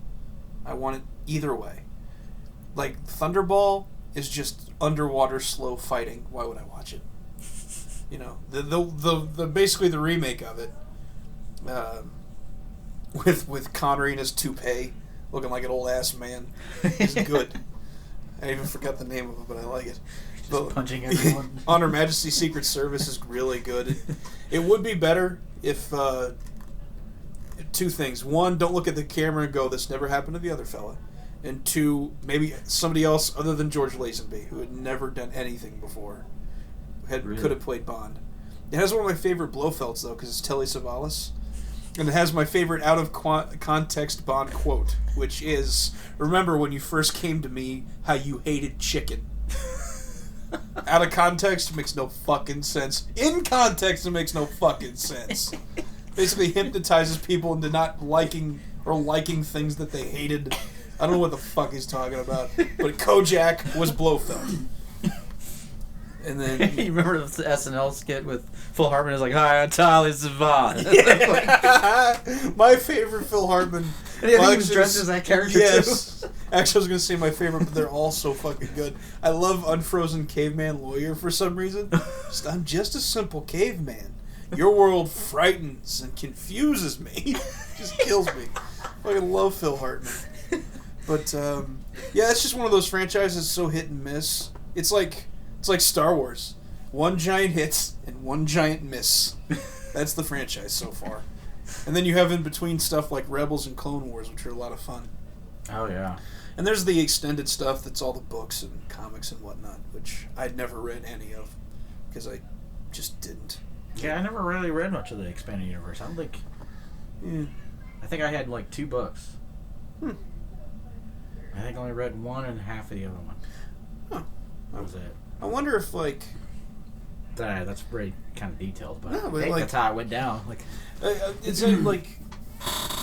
I want it either way. Like Thunderball is just underwater slow fighting. Why would I watch it? You know, the basically the remake of it, with Connery in his toupee, looking like an old ass man, is good. I even forgot the name of it, but I like it. Just punching everyone. On Her Majesty's Secret Service is really good. It would be better if 2 things. 1, don't look at the camera and go, "This never happened to the other fella." And 2, maybe somebody else other than George Lazenby, who had never done anything before, could have played Bond. It has one of my favorite Blofelds, though, because it's Telly Savalas. And it has my favorite out-of-context Bond quote, which is, "Remember when you first came to me, how you hated chicken." Out of context, it makes no fucking sense. In context, it makes no fucking sense. Basically hypnotizes people into not liking or liking things that they hated. I don't know what the fuck he's talking about. But Kojak was Blofeld. And then you remember the SNL skit with Phil Hartman is like, "Hi, I'm Tyler Savant." My favorite Phil Hartman. And he was dressed as that character yes. too. Actually, I was going to say my favorite, but they're all so fucking good. I love Unfrozen Caveman Lawyer for some reason. I'm just a simple caveman. Your world frightens and confuses me. Just kills me. I fucking love Phil Hartman. But yeah, it's just one of those franchises so hit and miss. It's like Star Wars. 1 giant hit and 1 giant miss. That's the franchise so far. And then you have in between stuff like Rebels and Clone Wars, which are a lot of fun. Oh, yeah. And there's the extended stuff that's all the books and comics and whatnot, which I'd never read any of because I just didn't. Yeah, I never really read much of the expanded universe. I don't think... Yeah. I think I had like 2 books. I think I only read 1 and half of the other one. Huh. That was it. I wonder if, like... That's very kind of detailed, but, No, but I think like- that's how it went down. Like, is it, like...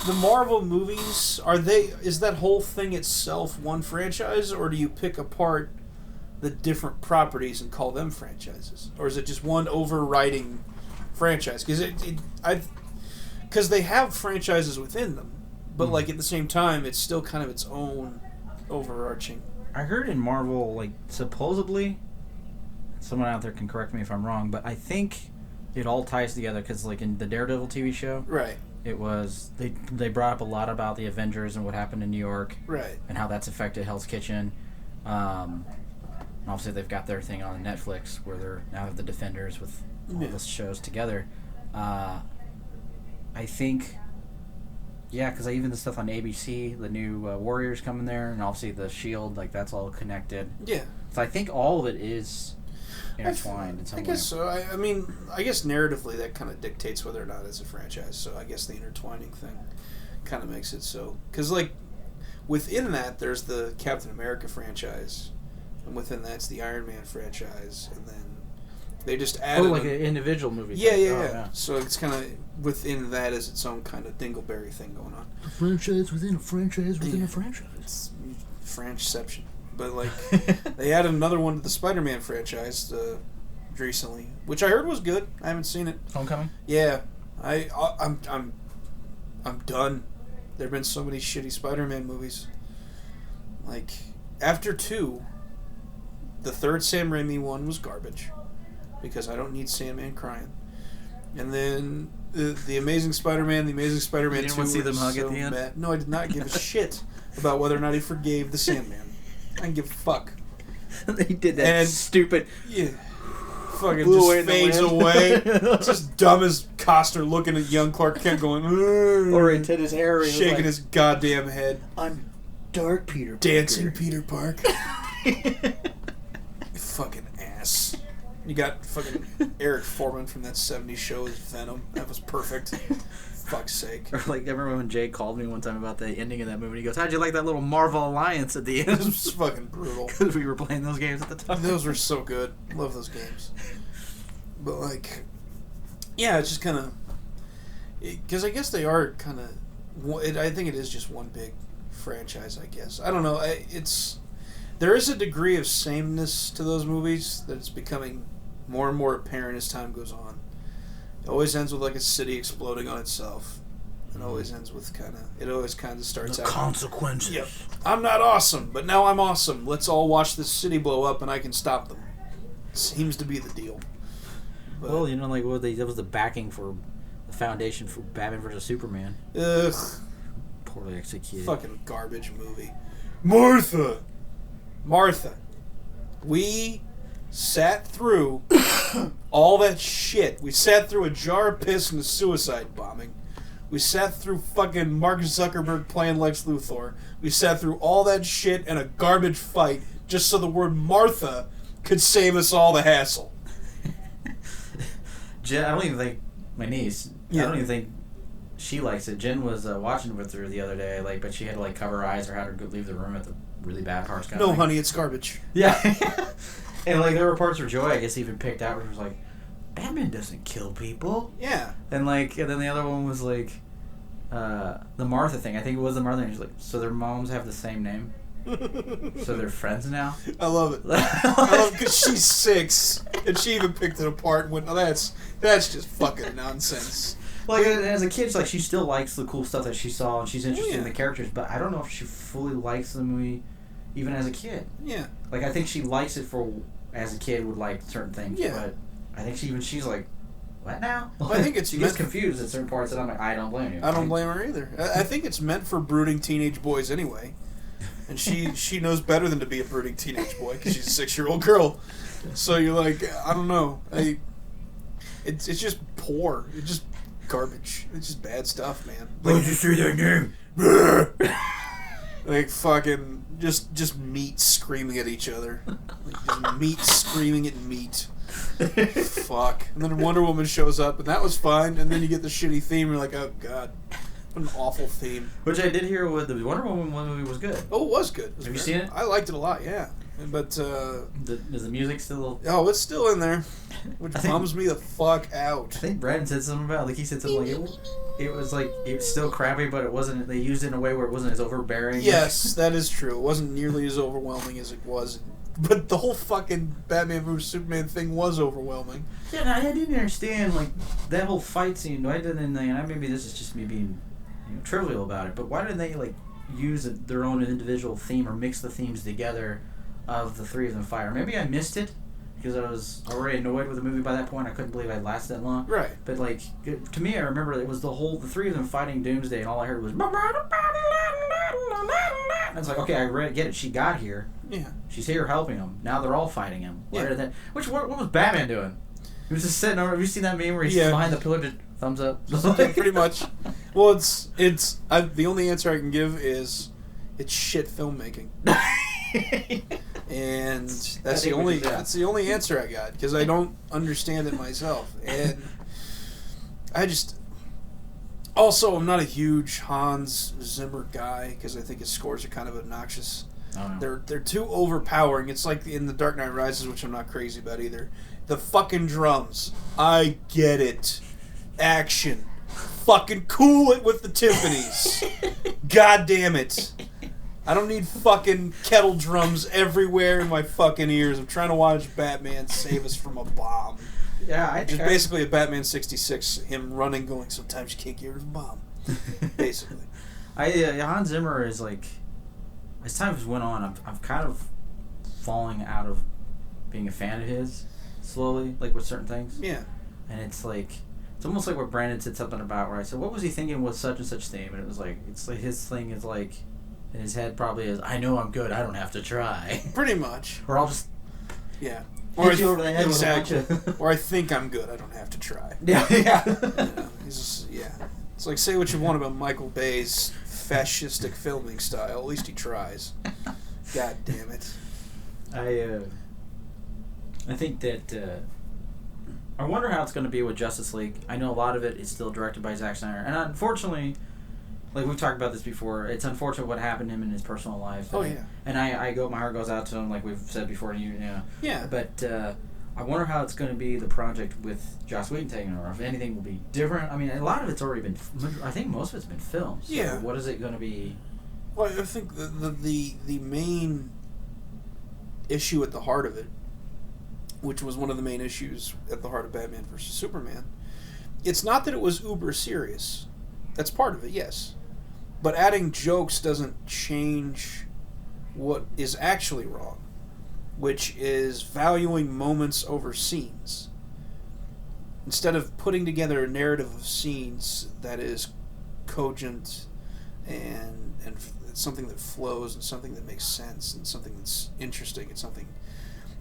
The Marvel movies, is that whole thing itself one franchise, or do you pick apart the different properties and call them franchises? Or is it just one overriding franchise? Because they have franchises within them, but like at the same time, it's still kind of its own overarching. I heard in Marvel, like, supposedly, someone out there can correct me if I'm wrong, but I think it all ties together because, like, in the Daredevil TV show, Right. it was they brought up a lot about the Avengers and what happened in New York, Right. and how that's affected Hell's Kitchen. And obviously, they've got their thing on Netflix where they're now have the Defenders with all the shows together. I think Yeah, because even the stuff on ABC, the new Warriors coming there, and obviously the Shield, like that's all connected. Yeah. So I think all of it is intertwined in some I way. guess so. I mean, I guess narratively that kind of dictates whether or not it's a franchise. So I guess the intertwining thing kind of makes it so. Because, like, within that, there's the Captain America franchise. And within that's the Iron Man franchise. And then they just added... Oh, like an individual movie. Yeah, type. yeah. So it's kind of... Within that is its own kind of dingleberry thing going on. A franchise within a franchise within Yeah. a franchise. It's Frenchception. But, like, they added another one to the Spider-Man franchise recently, which I heard was good. I haven't seen it. Homecoming? Yeah, I'm done. There've been so many shitty Spider-Man movies. Like, after 2, the third Sam Raimi one was garbage because I don't need Sandman crying. And then the Amazing Spider-Man, the Amazing Spider-Man 2. You didn't want to see them hug so at the end? mad. No, I did not give a shit about whether or not he forgave the Sandman. I didn't give a fuck. They did that And- stupid. Yeah. Fucking Blew away in just the fades wind. away. It's just dumb as Costner looking at young Clark Kent going, Or into his hair. shaking his goddamn head. I'm Dark Peter Parker. Dancing Peter Parker. Fucking ass. You got fucking Eric Foreman from that 70s show as Venom. That was perfect. Fuck's sake. Or like, I remember when Jay called me one time about the ending of that movie. He goes, "How'd you like that little Marvel Alliance at the It end?" was fucking brutal. Because we were playing those games at the time. Those were so good. Love those games. But, like, yeah, it's just kind of... Because I guess they are kind of... I think it is just one big franchise, I guess. I don't know. There is a degree of sameness to those movies that it's becoming more and more apparent as time goes on. It always ends with, like, a city exploding on itself. It always ends with it always kind of starts The out... consequences. Yep. I'm not awesome, but now I'm awesome. Let's all watch this city blow up and I can stop them. Seems to be the deal. But, Well, you know, like that was the backing for the foundation for Batman vs Superman. ugh, Poorly executed. fucking garbage movie. Martha! We sat through all that shit. We sat through a jar of piss and a suicide bombing. We sat through fucking Mark Zuckerberg playing Lex Luthor. We sat through all that shit and a garbage fight just so the word Martha could save us all the hassle. Jen, I don't even think my niece. Yeah. I don't even think she likes it. Jen was watching with her the other day, like, but she had to like cover her eyes or had her go leave the room at the really bad parts. Kind of No, thing. honey, it's garbage. Yeah. And like there were parts where Joy, I guess, even picked out where she was like, "Batman doesn't kill people." Yeah. And like, and then the other one was like, the Martha thing. I think it was the Martha thing. She's like, so their moms have the same name, so they're friends now. I love it. I love because she's 6 and she even picked it apart and went, "No, that's just fucking nonsense." Like as a kid, it's like she still likes the cool stuff that she saw and she's interested in Yeah. the characters. But I don't know if she fully likes the movie, even as a kid. Yeah. Like I think she likes it for as a kid would like certain things. Yeah. But I think she's like, what now? Well, I think it's she gets meant- confused at certain parts, and I'm like, I don't blame you. I don't blame her either. I think it's meant for brooding teenage boys anyway. And she knows better than to be a brooding teenage boy because she's a 6-year-old girl. So you're like, I don't know. It's just poor. It's just garbage. It's just bad stuff, man. Why'd you say that name? Like fucking just meat screaming at each other. Like just meat screaming at meat. Fuck. And then Wonder Woman shows up and that was fine. And then you get the shitty theme. You're like, oh god, what an awful theme. Which I did hear with the Wonder Woman one movie was good. Oh, it was good. It was Have you very- seen it? I liked it a lot. Yeah, but Is the music still? oh, it's still in there, which I think- bums me the fuck out. I think Brandon said something about it. Like he said something like it was like it was still crappy, but it wasn't. They used it in a way where it wasn't as overbearing. Yes, that is true. It wasn't nearly as overwhelming as it was. But the whole fucking Batman vs Superman thing was overwhelming. Yeah, no, I didn't understand like that whole fight scene. I didn't. Maybe this is just me being trivial about it. But why didn't they like use their own individual theme or mix the themes together of the three of them fight? Or maybe I missed it because I was already annoyed with the movie by that point. I couldn't believe I lasted that long. Right. But like to me, I remember it was the three of them fighting Doomsday, and all I heard was. And it's like, okay, I get it. She got here. Yeah. She's here helping him. Now they're all fighting him. Why Yeah. did that? What was Batman doing? He was just sitting over. Have you seen that meme where he's Yeah. behind the pillar, just thumbs up? Yeah, pretty much. Well, the only answer I can give is it's shit filmmaking, and that's the only answer I got because I don't understand it myself, and I just. Also, I'm not a huge Hans Zimmer guy because I think his scores are kind of obnoxious. Oh, no. They're too overpowering. It's like in The Dark Knight Rises, which I'm not crazy about either. The fucking drums. I get it. Action. Fucking cool it with the timpanis. God damn it. I don't need fucking kettle drums everywhere in my fucking ears. I'm trying to watch Batman save us from a bomb. Yeah, I It's basically a Batman 66, him running, going, sometimes you can't get rid of a bomb. Basically. Hans Zimmer is like, as time has went on, I'm kind of falling out of being a fan of his slowly, like with certain things. Yeah. And it's like, it's almost like what Brandon said something about where I said, what was he thinking with such and such theme? And it was like, it's like his thing is like, in his head probably is, I know I'm good, I don't have to try. Pretty much. Or I'll just Yeah. hit you over the head exactly. with a bunch of... Or I think I'm good, I don't have to try. Yeah. You know, he's just, yeah. It's like, say what you want about Michael Bay's fascistic filming style. At least he tries. God damn it. I think that I wonder how it's going to be with Justice League. I know a lot of it is still directed by Zack Snyder, and unfortunately, like we've talked about this before, it's unfortunate what happened to him in his personal life. Oh, yeah. And my heart goes out to him, like we've said before. You know. Yeah. But I wonder how it's going to be the project with Joss Whedon taking over. If anything will be different. I mean, a lot of it's already been. I think most of it's been filmed. So Yeah. What is it going to be? Well, I think the main issue at the heart of it, which was one of the main issues at the heart of Batman vs. Superman, it's not that it was uber serious. That's part of it, yes. But adding jokes doesn't change what is actually wrong, which is valuing moments over scenes. Instead of putting together a narrative of scenes that is cogent and it's something that flows and something that makes sense and something that's interesting and something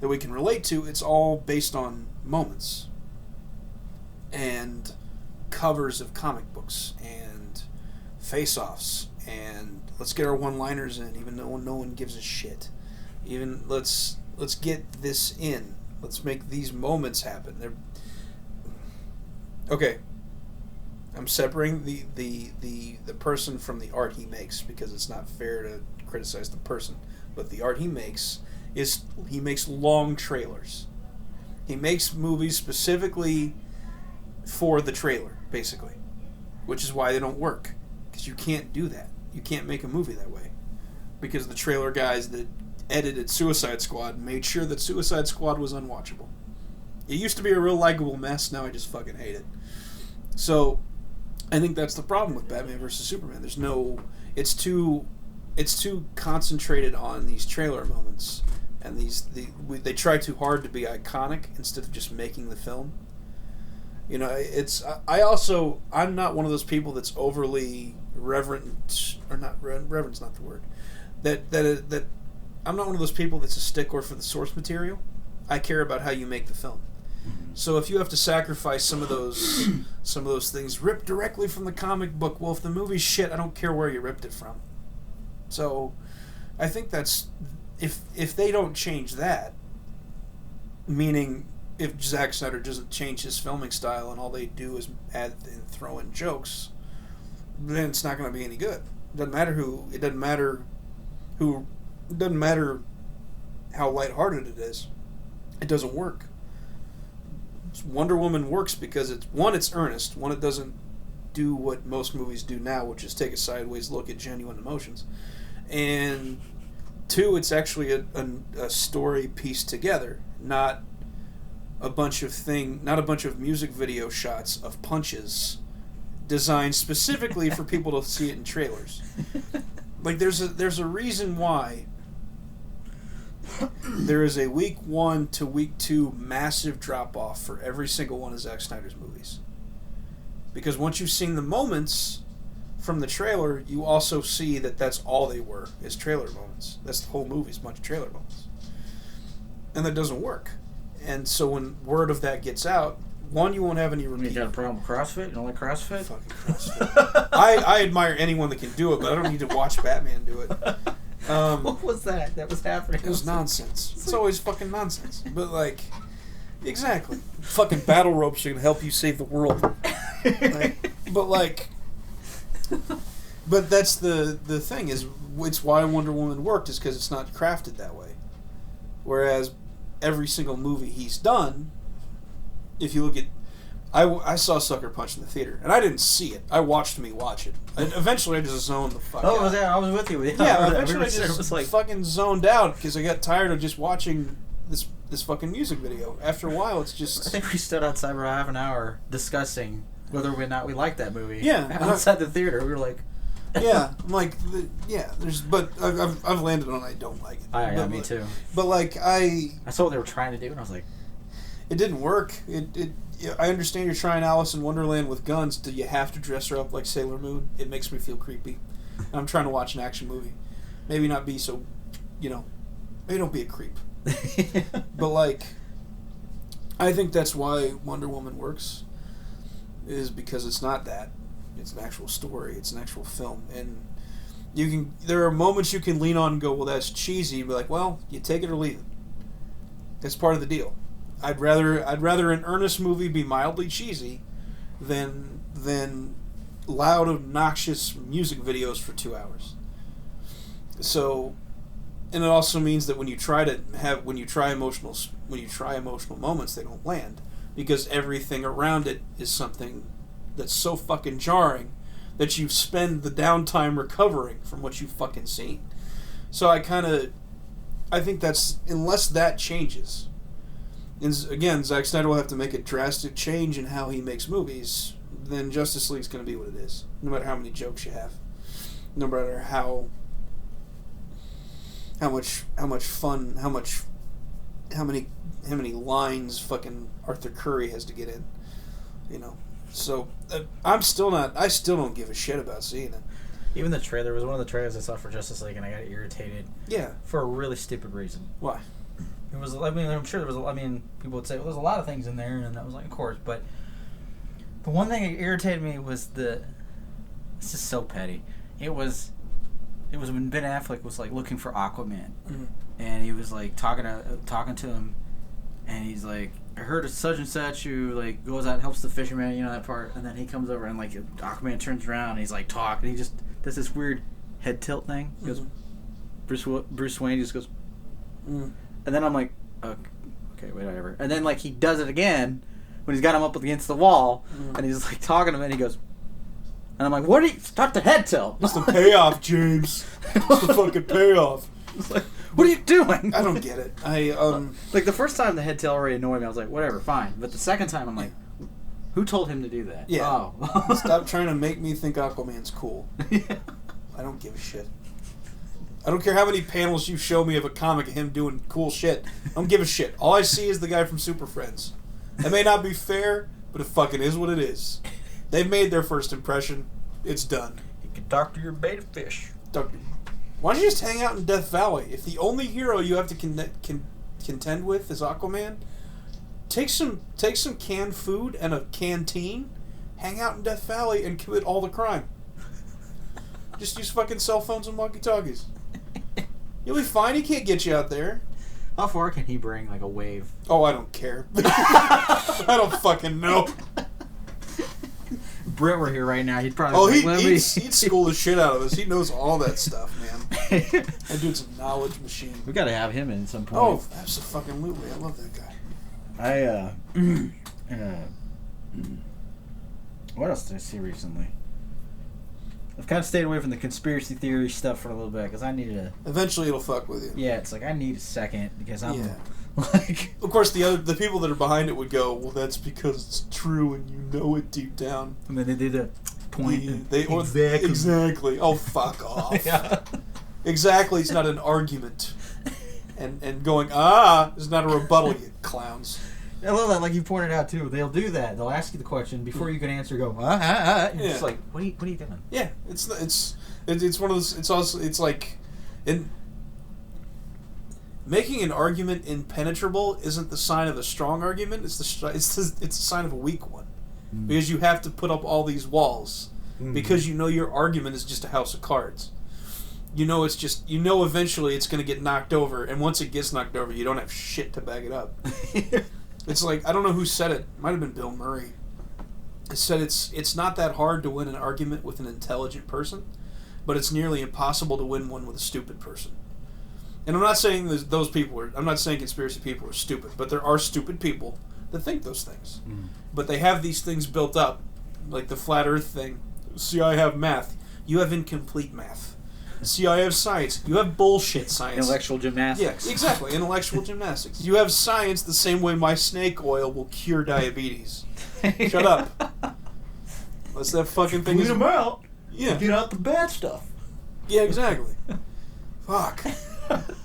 that we can relate to, it's all based on moments and covers of comic books and face-offs and let's get our one-liners in even though no one gives a shit. Even let's get this in. Let's make these moments happen. Okay. I'm separating the person from the art he makes because it's not fair to criticize the person. But the art he makes is he makes long trailers. He makes movies specifically for the trailer, basically. Which is why they don't work. Because you can't do that. You can't make a movie that way. Because the trailer guys that edited Suicide Squad made sure that Suicide Squad was unwatchable. It used to be a real likable mess, now I just fucking hate it. So, I think that's the problem with Batman vs. Superman. It's too concentrated on these trailer moments, and they try too hard to be iconic instead of just making the film. You know, I'm not one of those people that's overly reverent, or not reverent's not the word. That I'm not one of those people that's a stickler for the source material. I care about how you make the film. So if you have to sacrifice some of those things ripped directly from the comic book, well, if the movie's shit, I don't care where you ripped it from. So I think that's if they don't change that, meaning if Zack Snyder doesn't change his filming style and all they do is add and throw in jokes, then it's not going to be any good. It doesn't matter how lighthearted it is. It doesn't work. Wonder Woman works because it's earnest. One, it doesn't do what most movies do now, which is take a sideways look at genuine emotions. And two, it's actually a story pieced together, not a bunch of music video shots of punches designed specifically for people to see it in trailers. Like there's a reason why there is a week 1 to week 2 massive drop off for every single one of Zack Snyder's movies. Because once you've seen the moments from the trailer, you also see that that's all they were, is trailer moments. That's the whole movie's a bunch of trailer moments. And that doesn't work. And so when word of that gets out, one, you won't have any You repeat. got a problem with CrossFit? You don't like CrossFit? Fucking CrossFit. I admire anyone that can do it, but I don't need to watch Batman do it. What was that was happening? It was nonsense. It's always fucking nonsense. But like, exactly. Fucking battle ropes are gonna help you save the world. But that's the thing is, it's why Wonder Woman worked, is because it's not crafted that way. Whereas every single movie he's done, if you look at, I saw Sucker Punch in the theater, and I didn't see it. I watched me watch it. And eventually, I just zoned the fuck out. I was with you. Yeah, eventually I just fucking zoned out because I got tired of just watching this fucking music video. After a while, it's I just... think we stood outside for half an hour discussing whether or not we liked that movie. Yeah. Outside the theater, we were like... Yeah, I'm like, but I've landed on I don't like it. Me too. But like, I saw what they were trying to do, and I was like... It didn't work. I understand you're trying Alice in Wonderland with guns. Do you have to dress her up like Sailor Moon? It makes me feel creepy. I'm trying to watch an action movie. Maybe not be so, maybe don't be a creep. But like, I think that's why Wonder Woman works, is because it's not that. It's an actual story. It's an actual film. And there are moments you can lean on and go, well, that's cheesy. And be like, well, you take it or leave it. That's part of the deal. I'd rather an earnest movie be mildly cheesy than loud, obnoxious music videos for 2 hours. So, and it also means that when you try emotional moments, they don't land, because everything around it is something that's so fucking jarring that you spend the downtime recovering from what you've fucking seen. So I think that's, unless that changes. And again, Zack Snyder will have to make a drastic change in how he makes movies. Then Justice League's going to be what it is, no matter how many jokes you have, no matter how much fun, how many lines fucking Arthur Curry has to get in, So I still don't give a shit about seeing it. Even the trailer was one of the trailers I saw for Justice League, and I got irritated. Yeah. For a really stupid reason. Why? It was. I'm sure there was. People would say, well, there's a lot of things in there, and I was like, of course. But the one thing that irritated me was it's just so petty. It was when Ben Affleck was like looking for Aquaman, and he was like talking to him, and he's like, I heard of such and such who like goes out and helps the fisherman, that part, and then he comes over and like Aquaman turns around and he's like talking, and he just does this weird head tilt thing. He goes, Bruce Wayne just goes. And then I'm like, okay, whatever. And then like he does it again when he's got him up against the wall, and he's like talking to him, and he goes, and I'm like, what are you? Start the head tilt. It's the payoff, James. It's the fucking payoff. It's like, what are you doing? I don't get it. Like the first time the head tilt already annoyed me. I was like, whatever, fine. But the second time, I'm like, who told him to do that? Yeah. Oh. Stop trying to make me think Aquaman's cool. Yeah. I don't give a shit. I don't care how many panels you show me of a comic of him doing cool shit. I don't give a shit. All I see is the guy from Super Friends. It may not be fair, but it fucking is what it is. They've made their first impression. It's done. You can talk to your beta fish. Why don't you just hang out in Death Valley? If the only hero you have to contend with is Aquaman, take some canned food and a canteen, hang out in Death Valley, and commit all the crime. Just use fucking cell phones and walkie-talkies. You'll be fine. He can't get you out there. How far can he bring like a wave? Oh, I don't care. I don't fucking know. Brett were here right now. He'd probably. He'd school the shit out of us. He knows all that stuff, man. That dude's a knowledge machine. We gotta have him in some point. Oh, absolutely. I love that guy. What else did I see recently? I've kind of stayed away from the conspiracy theory stuff for a little bit because I need to. Eventually, it'll fuck with you. Yeah, it's like I need a second because I'm like. Of course, the people that are behind it would go, well, that's because it's true and you know it deep down. And then they did a point. Exactly. Oh, fuck off. Yeah. Exactly. It's not an argument. And going is not a rebuttal, you clowns. I love that, like you pointed out too. They'll do that. They'll ask you the question before you can answer. Go And it's like, what are you doing? Yeah, it's one of those. It's also like, making an argument impenetrable isn't the sign of a strong argument. It's a sign of a weak one, because you have to put up all these walls because you know your argument is just a house of cards. You know eventually it's going to get knocked over, and once it gets knocked over, you don't have shit to back it up. It's like, I don't know who said it. Might have been Bill Murray. It said it's not that hard to win an argument with an intelligent person, but it's nearly impossible to win one with a stupid person. And I'm not saying I'm not saying conspiracy people are stupid, but there are stupid people that think those things. But they have these things built up, like the flat earth thing. See, I have math. You have incomplete math. See, I have science. You have bullshit science. Intellectual gymnastics. Yeah, exactly. Intellectual gymnastics. You have science the same way my snake oil will cure diabetes. Shut up. Unless that fucking thing Clean them out. Yeah. Get out the bad stuff. Yeah, exactly. Fuck.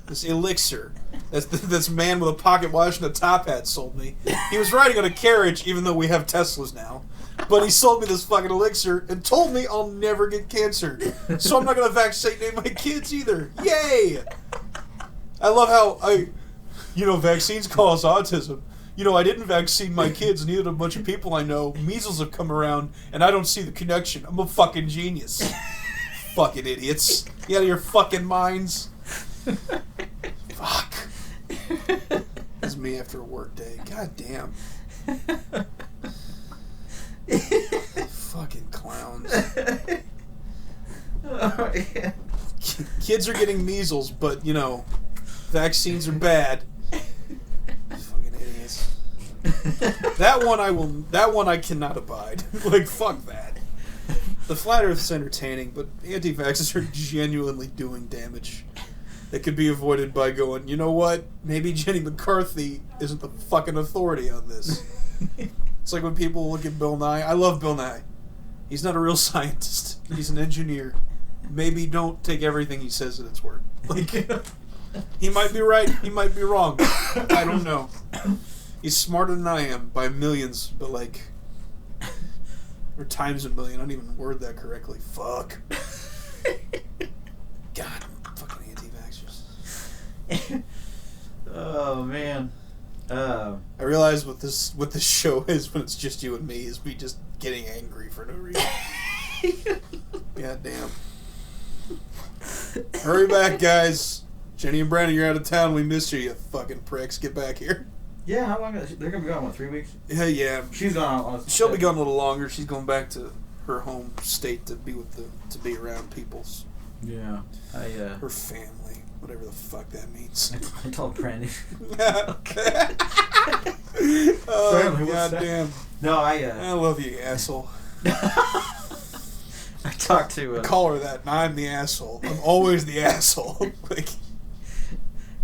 This elixir. This man with a pocket watch and a top hat sold me. He was riding on a carriage, even though we have Teslas now. But he sold me this fucking elixir and told me I'll never get cancer. So I'm not going to vaccinate my kids either. Yay! I love how vaccines cause autism. I didn't vaccine my kids, neither did a bunch of people I know. Measles have come around, and I don't see the connection. I'm a fucking genius. Fucking idiots. You out of your fucking minds? Fuck. That's me after a work day. God damn. Fucking clowns. Oh, yeah. Kids are getting measles, but, vaccines are bad. Fucking idiots. That one I cannot abide. Like, fuck that. The flat earth's entertaining, but anti-vaxxers are genuinely doing damage that could be avoided by going, you know what? Maybe Jenny McCarthy isn't the fucking authority on this. It's like when people look at Bill Nye. I love Bill Nye. He's not a real scientist. He's an engineer. Maybe don't take everything he says at its word. Like, he might be right. He might be wrong. I don't know. He's smarter than I am by millions, but or times a million. I don't even word that correctly. Fuck. God, fucking anti-vaxxers. Oh man. I realize what this show is when it's just you and me, is me just getting angry for no reason. God damn. Hurry back, guys. Jenny and Brandon, you're out of town. We missed you fucking pricks. Get back here. Yeah, how long? They're gonna be gone, 3 weeks? Yeah. She's gone. She'll be gone a little longer. She's going back to her home state to be around people's. Yeah. Her family, whatever the fuck that means. I told Brandon. Oh, Family, what's that? goddamn. No, I love you, asshole. I talked to. Call her that, and I'm the asshole. I'm always the asshole.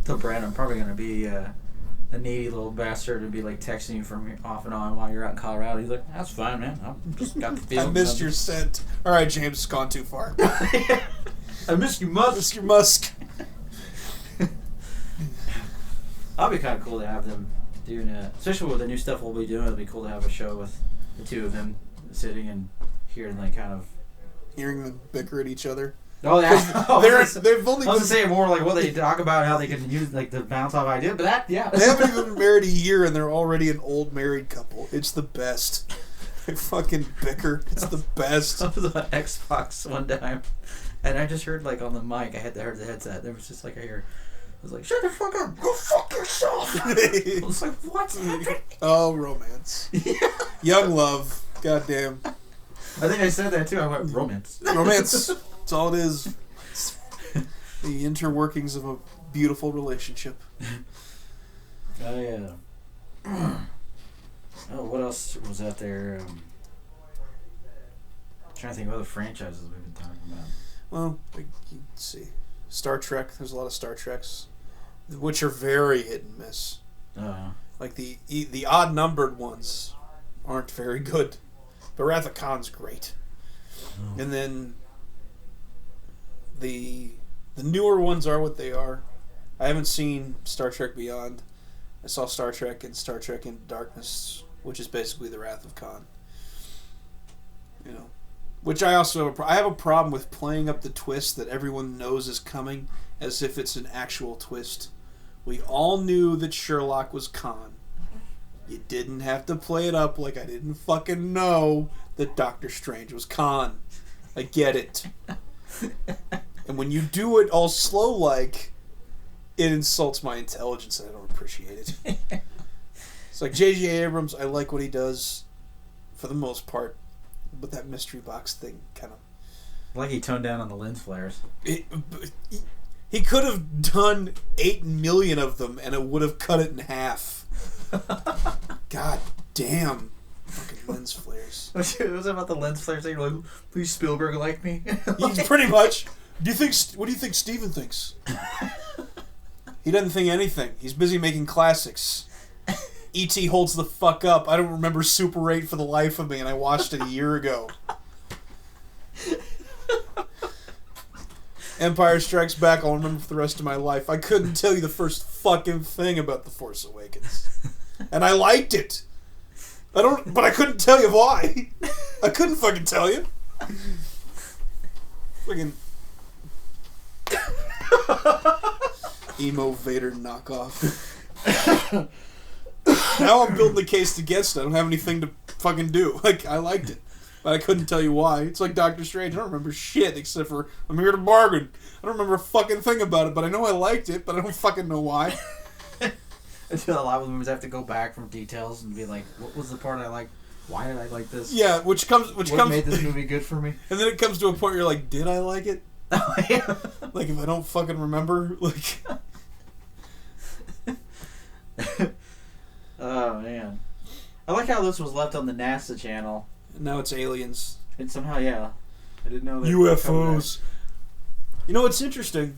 Told Brandon I'm probably gonna be a needy little bastard and be texting you from off and on while you're out in Colorado. He's like, "That's fine, man. I just got the feeling." I missed your scent. All right, James, it's gone too far. I missed your musk. Missed your musk. That'll be kind of cool to have them doing especially with the new stuff we'll be doing. It'll be cool to have a show with the two of them sitting and hearing kind of Hearing them bicker at each other. Oh yeah, They've only I was been, saying more what they talk about, how they can use the bounce off idea, but that they haven't even been married a year and they're already an old married couple. It's the best. They fucking bicker. It's the best. I was on Xbox one time, and I just heard on the mic. I heard the headset. There was just I hear. I was like, "Shut the fuck up! Go fuck yourself!" I was like, "What's happening?" Oh, romance. Yeah. Young love. Goddamn. I think I said that too. I went romance. Romance. That's all it is. The interworkings of a beautiful relationship. Oh yeah. Oh, what else was out there? Trying to think of other franchises we've been talking about. Well, let's see. Star Trek. There's a lot of Star Treks, which are very hit and miss. Like the odd numbered ones aren't very good, but Wrath of Khan's great. Oh. And then the newer ones are what they are. I haven't seen Star Trek Beyond. I saw Star Trek and Star Trek Into Darkness, which is basically the Wrath of Khan. Which I also have a problem with playing up the twist that everyone knows is coming as if it's an actual twist, We all knew that Sherlock was Khan. You didn't have to play it up like I didn't fucking know that Doctor Strange was Khan. I get it. And when you do it all slow-like, it insults my intelligence and I don't appreciate it. It's like J.J. Abrams, I like what he does for the most part, but that mystery box thing kind of... Like he toned down on the lens flares. He could have done 8 million of them and it would have cut it in half. God damn. Fucking lens flares. Was it about the lens flares thing? Like, please Spielberg like me? He's pretty much. What do you think Steven thinks? He doesn't think anything. He's busy making classics. E.T. holds the fuck up. I don't remember Super 8 for the life of me, and I watched it a year ago. Empire Strikes Back, I'll remember for the rest of my life. I couldn't tell you the first fucking thing about The Force Awakens. And I liked it. But I couldn't tell you why. I couldn't fucking tell you. Fucking emo Vader knockoff. Now I'm building the case against it. I don't have anything to fucking do. Like, I liked it. But I couldn't tell you why. It's like Doctor Strange. I don't remember shit except for I'm here to bargain. I don't remember a fucking thing about it, but I know I liked it, but I don't fucking know why. I feel a lot of movies I have to go back from details and be like, what was the part I liked? Why did I like this? Yeah, which comes what made this movie good for me? And then it comes to a point where you're like, did I like it? Like, if I don't fucking remember, like... Oh, man. I like how this was left on the NASA channel. Now it's aliens. And somehow, yeah. I didn't know that. UFOs. You know what's interesting?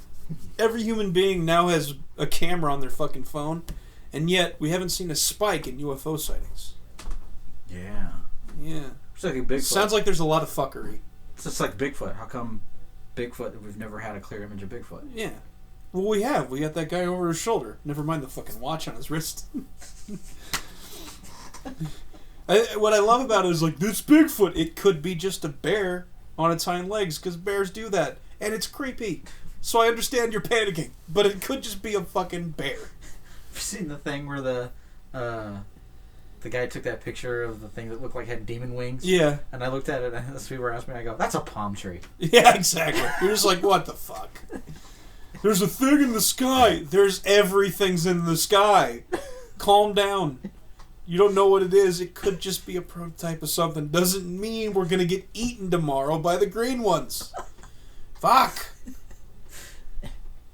Every human being now has a camera on their fucking phone, and yet we haven't seen a spike in UFO sightings. Yeah. Yeah. It's like a Bigfoot. Sounds like there's a lot of fuckery. It's just like Bigfoot. How come Bigfoot, we've never had a clear image of Bigfoot? Yeah. Well, we have. We got that guy over his shoulder. Never mind the fucking watch on his wrist. What I love about it is, like, this Bigfoot, it could be just a bear on its hind legs, because bears do that. And it's creepy. So I understand you're panicking. But it could just be a fucking bear. Have you seen the thing where the guy took that picture of the thing that looked like it had demon wings? Yeah. And I looked at it, and people were asking me, I go, that's a palm tree. Yeah, exactly. You're just like, what the fuck? There's a thing in the sky. There's everything's in the sky. Calm down. You don't know what it is. It could just be a prototype of something. Doesn't mean we're going to get eaten tomorrow by the green ones. Fuck.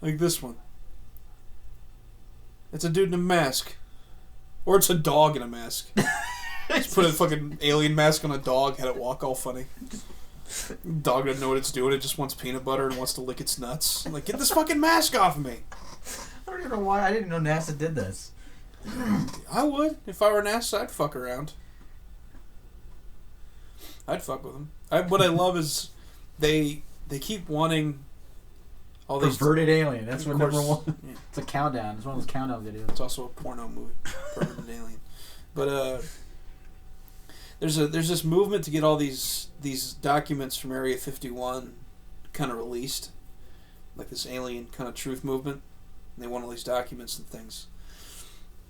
Like this one. It's a dude in a mask. Or it's a dog in a mask. Just put a fucking alien mask on a dog, had it walk all funny. Dog doesn't know what it's doing. It just wants peanut butter and wants to lick its nuts. I'm like, get this fucking mask off of me. I don't even know why. I didn't know NASA did this. I would. If I were NASA, I'd fuck around. I'd fuck with them. What I love is they keep wanting all these... Perverted alien. That's what course, number one. Yeah. It's a countdown. It's one of those countdown videos. It's also a porno movie. Perverted alien. But there's this movement to get all these documents from Area 51 kind of released. Like this alien kind of truth movement. And they want all these documents and things.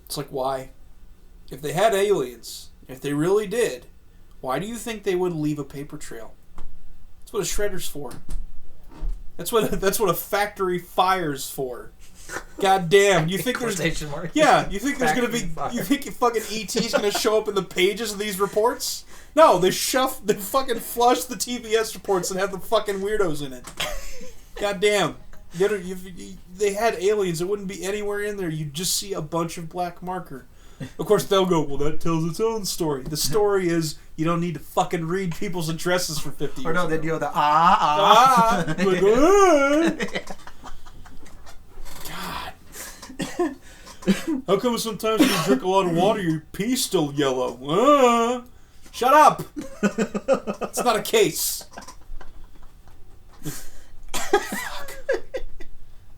It's like, why? If they had aliens, if they really did, why do you think they would leave a paper trail? That's what a shredder's for. That's what a factory fire's for. God damn! You think there's yeah? You think there's gonna be? You think fucking ET's gonna show up in the pages of these reports? No, they fucking flush the TBS reports and have the fucking weirdos in it. God damn! They had aliens. It wouldn't be anywhere in there. You'd just see a bunch of black marker. Of course, they'll go, well, that tells its own story. The story is you don't need to fucking read people's addresses for 50 years. Or no, they do the Like, God. How come sometimes when you drink a lot of water, your pee's still yellow? Shut up! It's not a case. Fuck.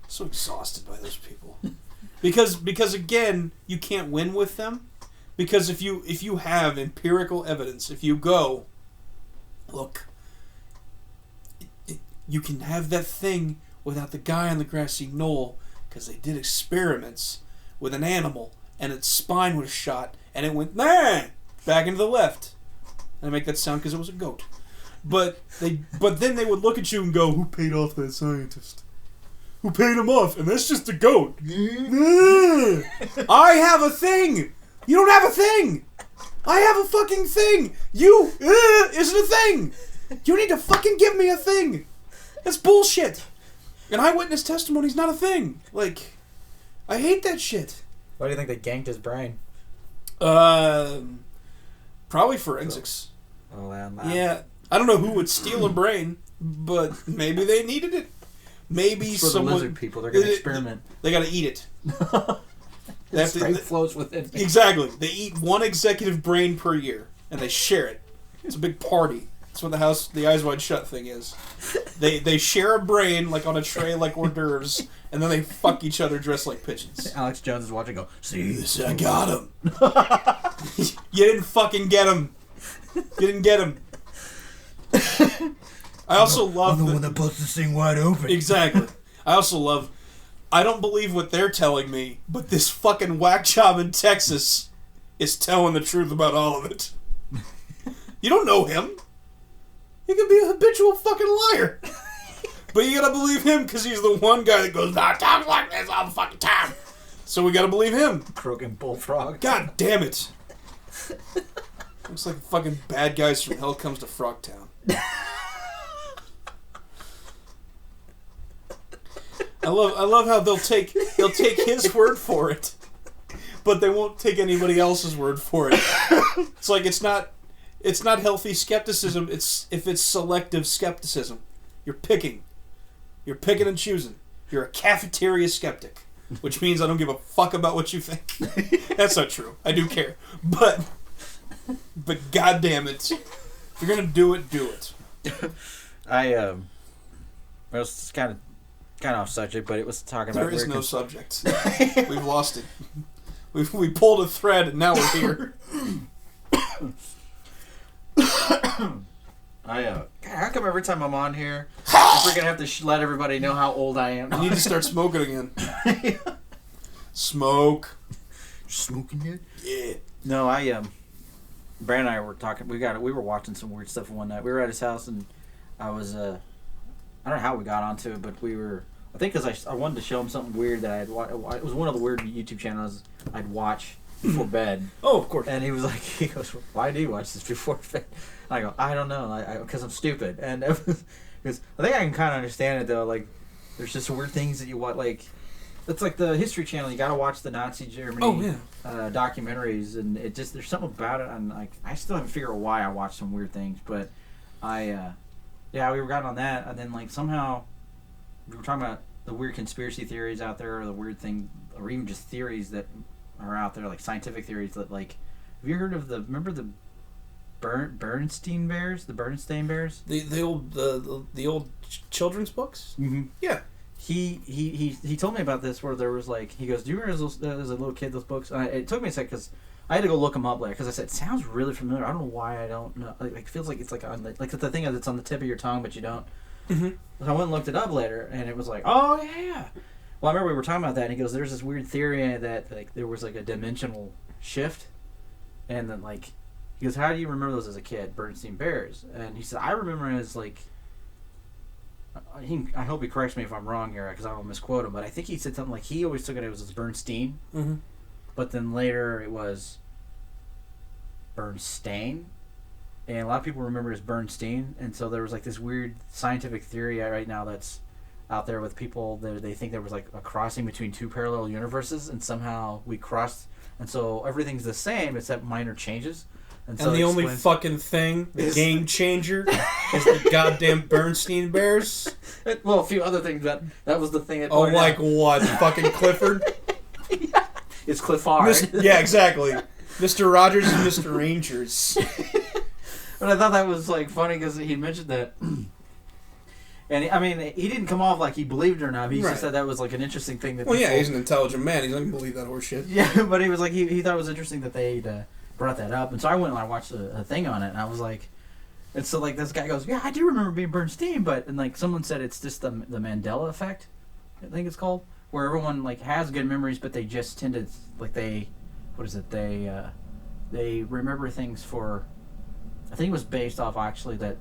So exhausted by those people. Because again, you can't win with them. Because if you have empirical evidence, if you go, look, you can have that thing without the guy on the grassy knoll because they did experiments with an animal, and its spine was shot, and it went back into the left. And I make that sound because it was a goat. But then they would look at you and go, "Who paid off that scientist? Who paid him off?" And that's just a goat. I have a thing. You don't have a thing. I have a fucking thing. You isn't a thing. You need to fucking give me a thing. That's bullshit. An eyewitness testimony's not a thing. Like, I hate that shit. Why do you think they ganked his brain? Probably forensics. Oh, Yeah. I don't know who would steal a brain, but maybe they needed it. Maybe it's for someone. the lizard people. They're gonna experiment. They gotta eat it. They have to, floats within. Exactly. They eat one executive brain per year, and they share it. It's a big party. That's what the Eyes Wide Shut thing is. They share a brain like on a tray like hors d'oeuvres, and then they fuck each other dressed like pigeons. Alex Jones is watching. Go, see this? I got him. You didn't fucking get him. You didn't get him. I also love I'm the one that busts this thing wide open. Exactly. I also love. I don't believe what they're telling me, but this fucking whack job in Texas is telling the truth about all of it. You don't know him. He could be a habitual fucking liar. But you gotta believe him because he's the one guy that goes, "I talk like this all the fucking time." So we gotta believe him. Croaking bullfrog. God damn it. Looks like fucking bad guys from Hell Comes to Frogtown. I love how they'll take his word for it, but they won't take anybody else's word for it. It's like it's not healthy skepticism. It's selective skepticism. You're picking and choosing. You're a cafeteria skeptic, which means I don't give a fuck about what you think. That's not true. I do care, but goddamn it, if you're gonna do it, do it. I was kind of off subject, but it was talking about. There is no subject. We've lost it. We pulled a thread and now we're here. How come every time I'm on here, we're gonna have to let everybody know how old I am? You need to start smoking again. Smoke. Smoking yet? Yeah. No, Brad and I were talking. We were watching some weird stuff one night. We were at his house, and I was I don't know how we got onto it, but we were. I think because I wanted to show him something weird that I'd watch. It was one of the weird YouTube channels I'd watch before bed. Oh, of course. And he goes, "Why do you watch this before bed?" And I go, "I don't know, because I'm stupid." And it was, because I think I can kind of understand it though. Like, there's just weird things that you watch. Like, it's like the History Channel. You got to watch the Nazi Germany documentaries, and it just there's something about it. And like, I still haven't figured out why I watch some weird things, but we were gotten on that, and then like somehow we were talking about the weird conspiracy theories out there, or the weird thing, or even just theories that are out there, like scientific theories that like. Have you heard of remember the Bernstein Bears? The Bernstein Bears? The old children's books? Mm-hmm. Yeah. He told me about this where there was like, he goes, "Do you remember as a little kid those books?" And it took me a second because I had to go look them up later because I said, "It sounds really familiar. I don't know why I don't know. Like it feels like it's like on like the thing that's on the tip of your tongue, but you don't." Mm-hmm. So I went and looked it up later, and it was like, "Oh yeah." Well, I remember we were talking about that, and he goes, "There's this weird theory that like there was like a dimensional shift, and then like." He goes, "How do you remember those as a kid, Bernstein Bears?" And he said, "I remember it as like." I hope he corrects me if I'm wrong here, because I don't misquote him. But I think he said something like he always took it as Bernstein, but then later it was Bernstein, and a lot of people remember it as Bernstein. And so there was like this weird scientific theory right now that's out there with people that they think there was like a crossing between two parallel universes, and somehow we crossed, and so everything's the same except minor changes. And the only fucking thing, the game changer, is the goddamn Bernstein Bears. Well, a few other things that was the thing. That like what? Fucking Clifford? Yeah. It's Clifford. Yeah, exactly. Mr. Rogers and Mr. Rangers. But I thought that was like funny because he mentioned that. And he didn't come off like he believed it or not. He just said that was like an interesting thing. That he's an intelligent man. He's not going to believe that horse shit. Yeah, but he was like, he thought it was interesting that they'd brought that up. And so I went and I watched a thing on it, and I was like, and so like this guy goes, "Yeah, I do remember being Bernstein," and like someone said it's just the Mandela effect, I think it's called, where everyone like has good memories, but they just tend to like they remember things for. I think it was based off actually that.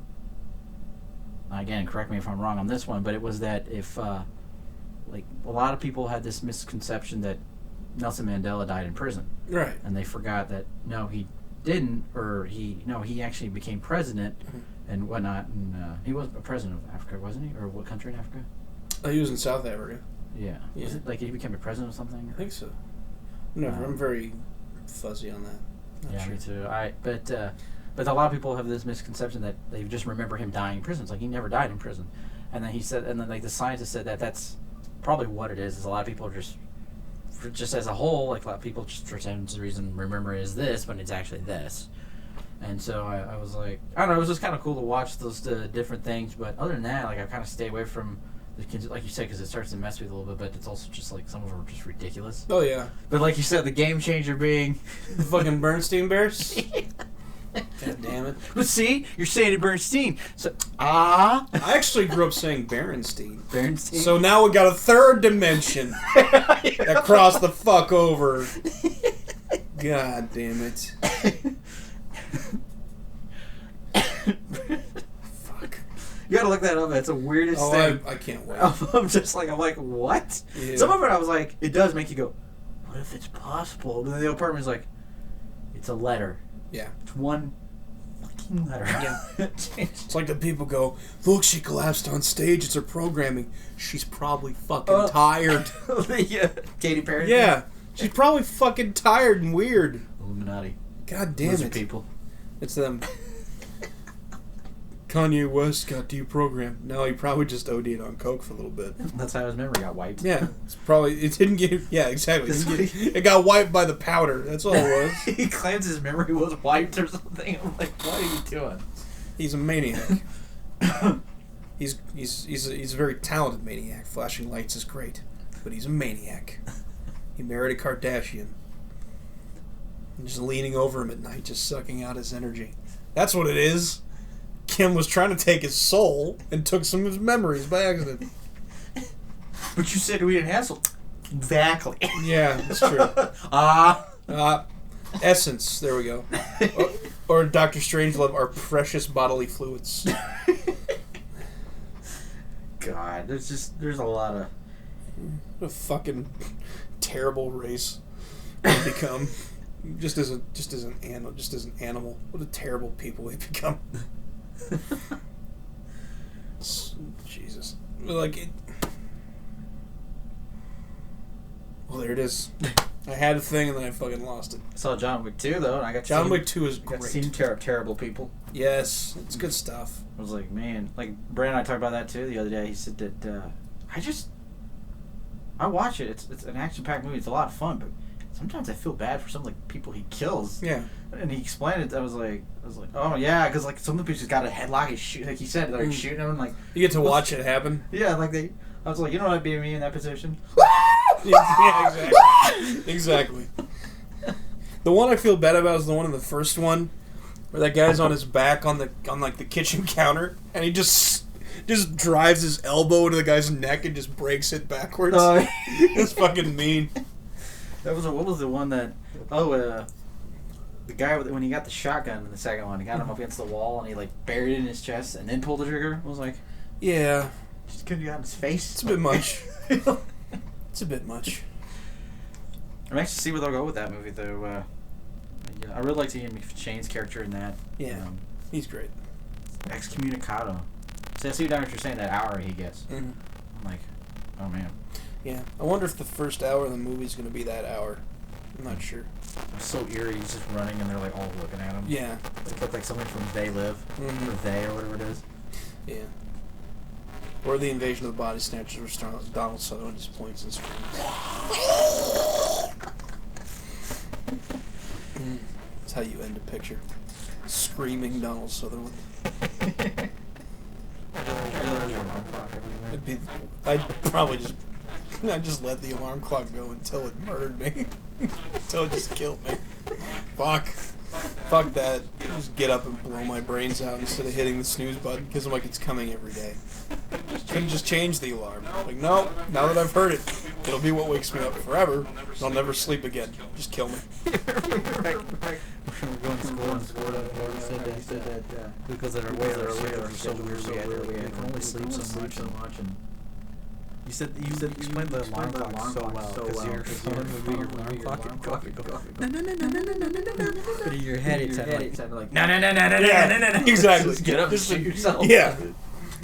Again, correct me if I'm wrong on this one, but it was that if like a lot of people had this misconception that Nelson Mandela died in prison, Right. and they forgot that no, he didn't, or he actually became president and whatnot, and he was a president of Africa, wasn't he, or what country in Africa? He was in South Africa. Yeah. Was it like he became a president or something? I think so. I'm very fuzzy on that. Not sure. Me too. But a lot of people have this misconception that they just remember him dying in prison. It's like he never died in prison, and then he said, and then like the scientist said that that's probably what it is. Is a lot of people are just as a whole, like a lot of people just for some reason remember it as this when it's actually this. And so I was like, I don't know, it was just kind of cool to watch those different things. But other than that, like I kind of stay away from the kids, like you said, because it starts to mess with you a little bit. But it's also just like some of them are just ridiculous. Oh yeah. But like you said, the game changer being the fucking Bernstein Bears. God damn it. But see, you're saying it Bernstein. So I actually grew up saying Berenstein. Bernstein. So now we got a third dimension that crossed the fuck over. God damn it. Fuck. You gotta look that up. That's the weirdest thing. I can't wait. I'm like, what? Yeah. Some of it I was like, it does make you go, what if it's possible? But then the other part was like, it's a letter. Yeah. It's one fucking letter. Yeah. It's like the people go, look, she collapsed on stage. It's her programming. She's probably fucking tired. Katy Perry? Yeah. She's probably fucking tired and weird. Illuminati. God damn Those it. are people. It's them. Kanye West got deprogrammed. No, he probably just OD'd on coke for a little bit. That's how his memory got wiped. Yeah, it didn't get. Yeah, exactly. It got wiped by the powder. That's all it was. He claims his memory was wiped or something. I'm like, what are you doing? He's a maniac. he's a very talented maniac. Flashing lights is great, but he's a maniac. He married a Kardashian. And just leaning over him at night, just sucking out his energy. That's what it is. Kim was trying to take his soul and took some of his memories by accident. But you said we didn't have soul. Exactly. Yeah, that's true. Essence. There we go. Or Dr. Strangelove, our precious bodily fluids. God, there's a lot of... What a fucking terrible race we become. Just as an animal. What a terrible people we become. Jesus. Like it. Well, there it is. I had a thing and then I fucking lost it. I saw John Wick 2 though, and I got John Wick 2 is great. Seen terrible people. Yes, it's good stuff. I was like, man, like Brandon and I talked about that too the other day. He said that I watch it. It's an action-packed movie. It's a lot of fun, but sometimes I feel bad for some like people he kills. Yeah. And he explained it. I was like, oh yeah, because like some of the people just got a headlock. Like he said, they're shooting him. And, like you get to watch it happen. Yeah, like I was like, you know what, be me in that position. Yeah, exactly. Exactly. The one I feel bad about is the one in the first one, where that guy's on his back on the kitchen counter, and he just drives his elbow into the guy's neck and just breaks it backwards. It's fucking mean. What was the one that? The guy when he got the shotgun in the second one, he got him up against the wall and he like buried it in his chest and then pulled the trigger. I was like, yeah, just couldn't get on his face. It's a bit much. It's a bit much. I'm anxious to see where they'll go with that movie, though. I really like Ian McShane's character in that. Yeah, he's great. Excommunicado. See, I see what you're saying. That hour he gets. Mm-hmm. I'm like, oh man. Yeah, I wonder if the first hour of the movie is going to be that hour. I'm not sure. It's so eerie. He's just running, and they're like all looking at him. Yeah, They look like someone from They Live, or They, or whatever it is. Yeah. Or the Invasion of the Body Snatchers, where Donald Sutherland just points and screams. That's how you end a picture. Screaming Donald Sutherland. I'd probably just let the alarm clock go until it murdered me. Until it just killed me. Fuck that. Just get up and blow my brains out instead of hitting the snooze button, because I'm like, it's coming every day. Couldn't just change the alarm. Like, no, now that I've heard it, It'll be what wakes me up forever. And I'll never sleep again. Just kill me. We're going to school and said that because of our way our schedule was so weird, we can only sleep so much. And you said you explained the alarm clock so well because your phone would be your alarm clock and go but in your head it sounded like no. Exactly. Just get up and shoot yourself. Yeah.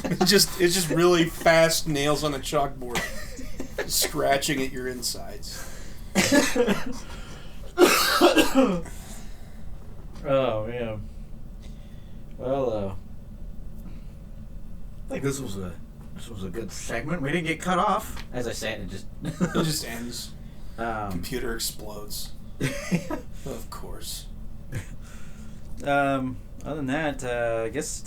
It's just really fast nails on a chalkboard, scratching at your insides. Oh man. Well, I think this was a good segment. We didn't get cut off. As I said, it just ends. Computer explodes. Of course. Other than that, I guess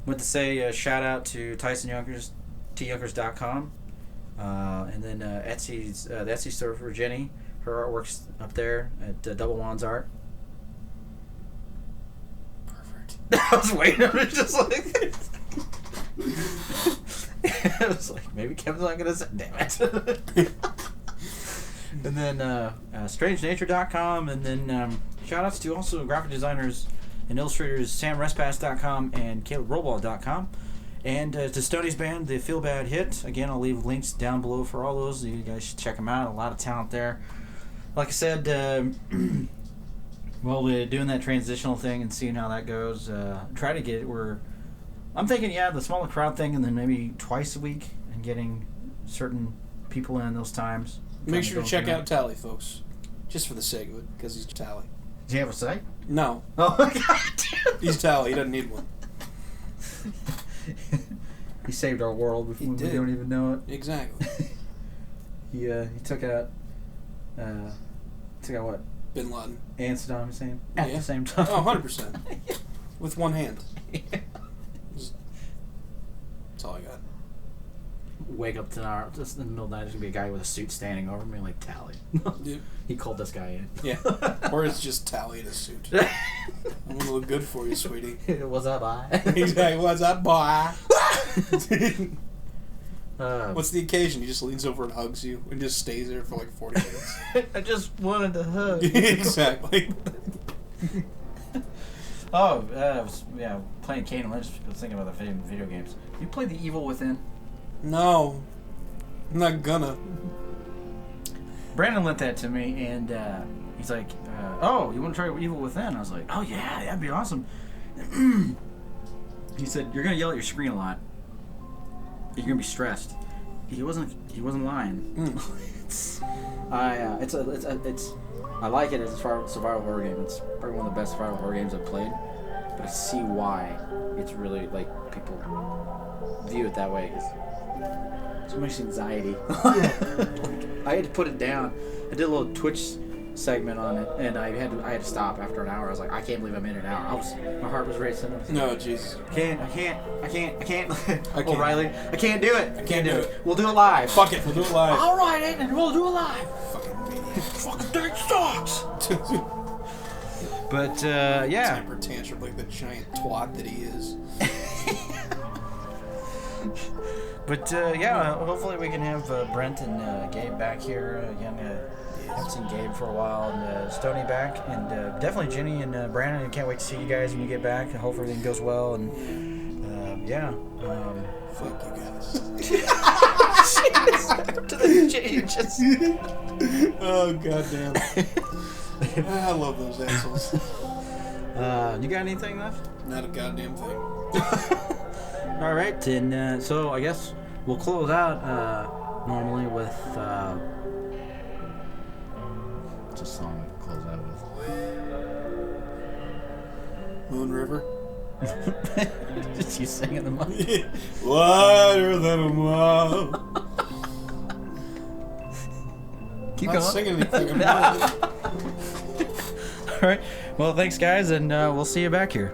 want to say shout out to Tyson Yonkers, tyunkers.com, and then Etsy's the Etsy store for Jenny. Her artwork's up there at Double Wands Art. Perfect. I was waiting. I was just like. I was like, maybe Kevin's not gonna say. Damn it. And then strangenature.com, and then shout outs to also graphic designers and illustrators samrespass.com and calebrobaugh.com, and to Stoney's band, the Feel Bad Hit. Again, I'll leave links down below for all those. You guys should check them out. A lot of talent there. Like I said, well, we're doing that transitional thing and seeing how that goes. Try to get it where I'm thinking, the smaller crowd thing, and then maybe twice a week, and getting certain people in those times. Make sure to check out Tally, folks, just for the sake of it, because he's Tally. Does he have a site? No. Oh my God! He's Tally. He doesn't need one. He saved our world before we don't even know it. Exactly. He took out what? Bin Laden. And Saddam Hussein at the same time. Oh, 100%. With one hand. That's all I got. Wake up tomorrow, just in the middle of the night, there's going to be a guy with a suit standing over me like, Tally. Dude. He called this guy in. Yeah. Or it's just Tally in a suit. I'm going to look good for you, sweetie. What's up, boy? Exactly. What's up, boy? What's the occasion? He just leans over and hugs you and just stays there for like 40 minutes. I just wanted to hug. Exactly. Playing Kane and Lynch. I was thinking about the video games. You played The Evil Within? No. I'm not gonna. Brandon lent that to me, and he's like, oh, you want to try Evil Within? I was like, oh yeah, that'd be awesome. He said, you're going to yell at your screen a lot. You're going to be stressed. He wasn't lying. I like it as a survival horror game. It's probably one of the best survival horror games I've played. But I see why it's really, like, people view it that way. It's so much anxiety. I had to put it down. I did a little Twitch segment on it, and I had to stop after an hour. I was like, I can't believe I'm in an hour. My heart was racing. No, Jesus. I can't. O'Reilly, I can't do it. I can't do it. We'll do it live. Fuck it, we'll do it live. All right, and we'll do it live. Fucking maniac. Fucking thing sucks. But yeah. Temper tantrum like the giant twat that he is. But hopefully we can have Brent and Gabe back here again. Haven't seen Gabe for a while, and Stoney back, and definitely Jenny and Brandon. I can't wait to see you guys when you get back. I hope everything goes well, and fuck you guys. To the changes. Oh goddamn! I love those assholes. You got anything left? Not a goddamn thing. All right, and so I guess we'll close out normally with what's a song to close out with? Moon River. Just you singing them up. Wider than a mile. Keep I'm going. not singing anything. All right. Well, thanks, guys, and we'll see you back here.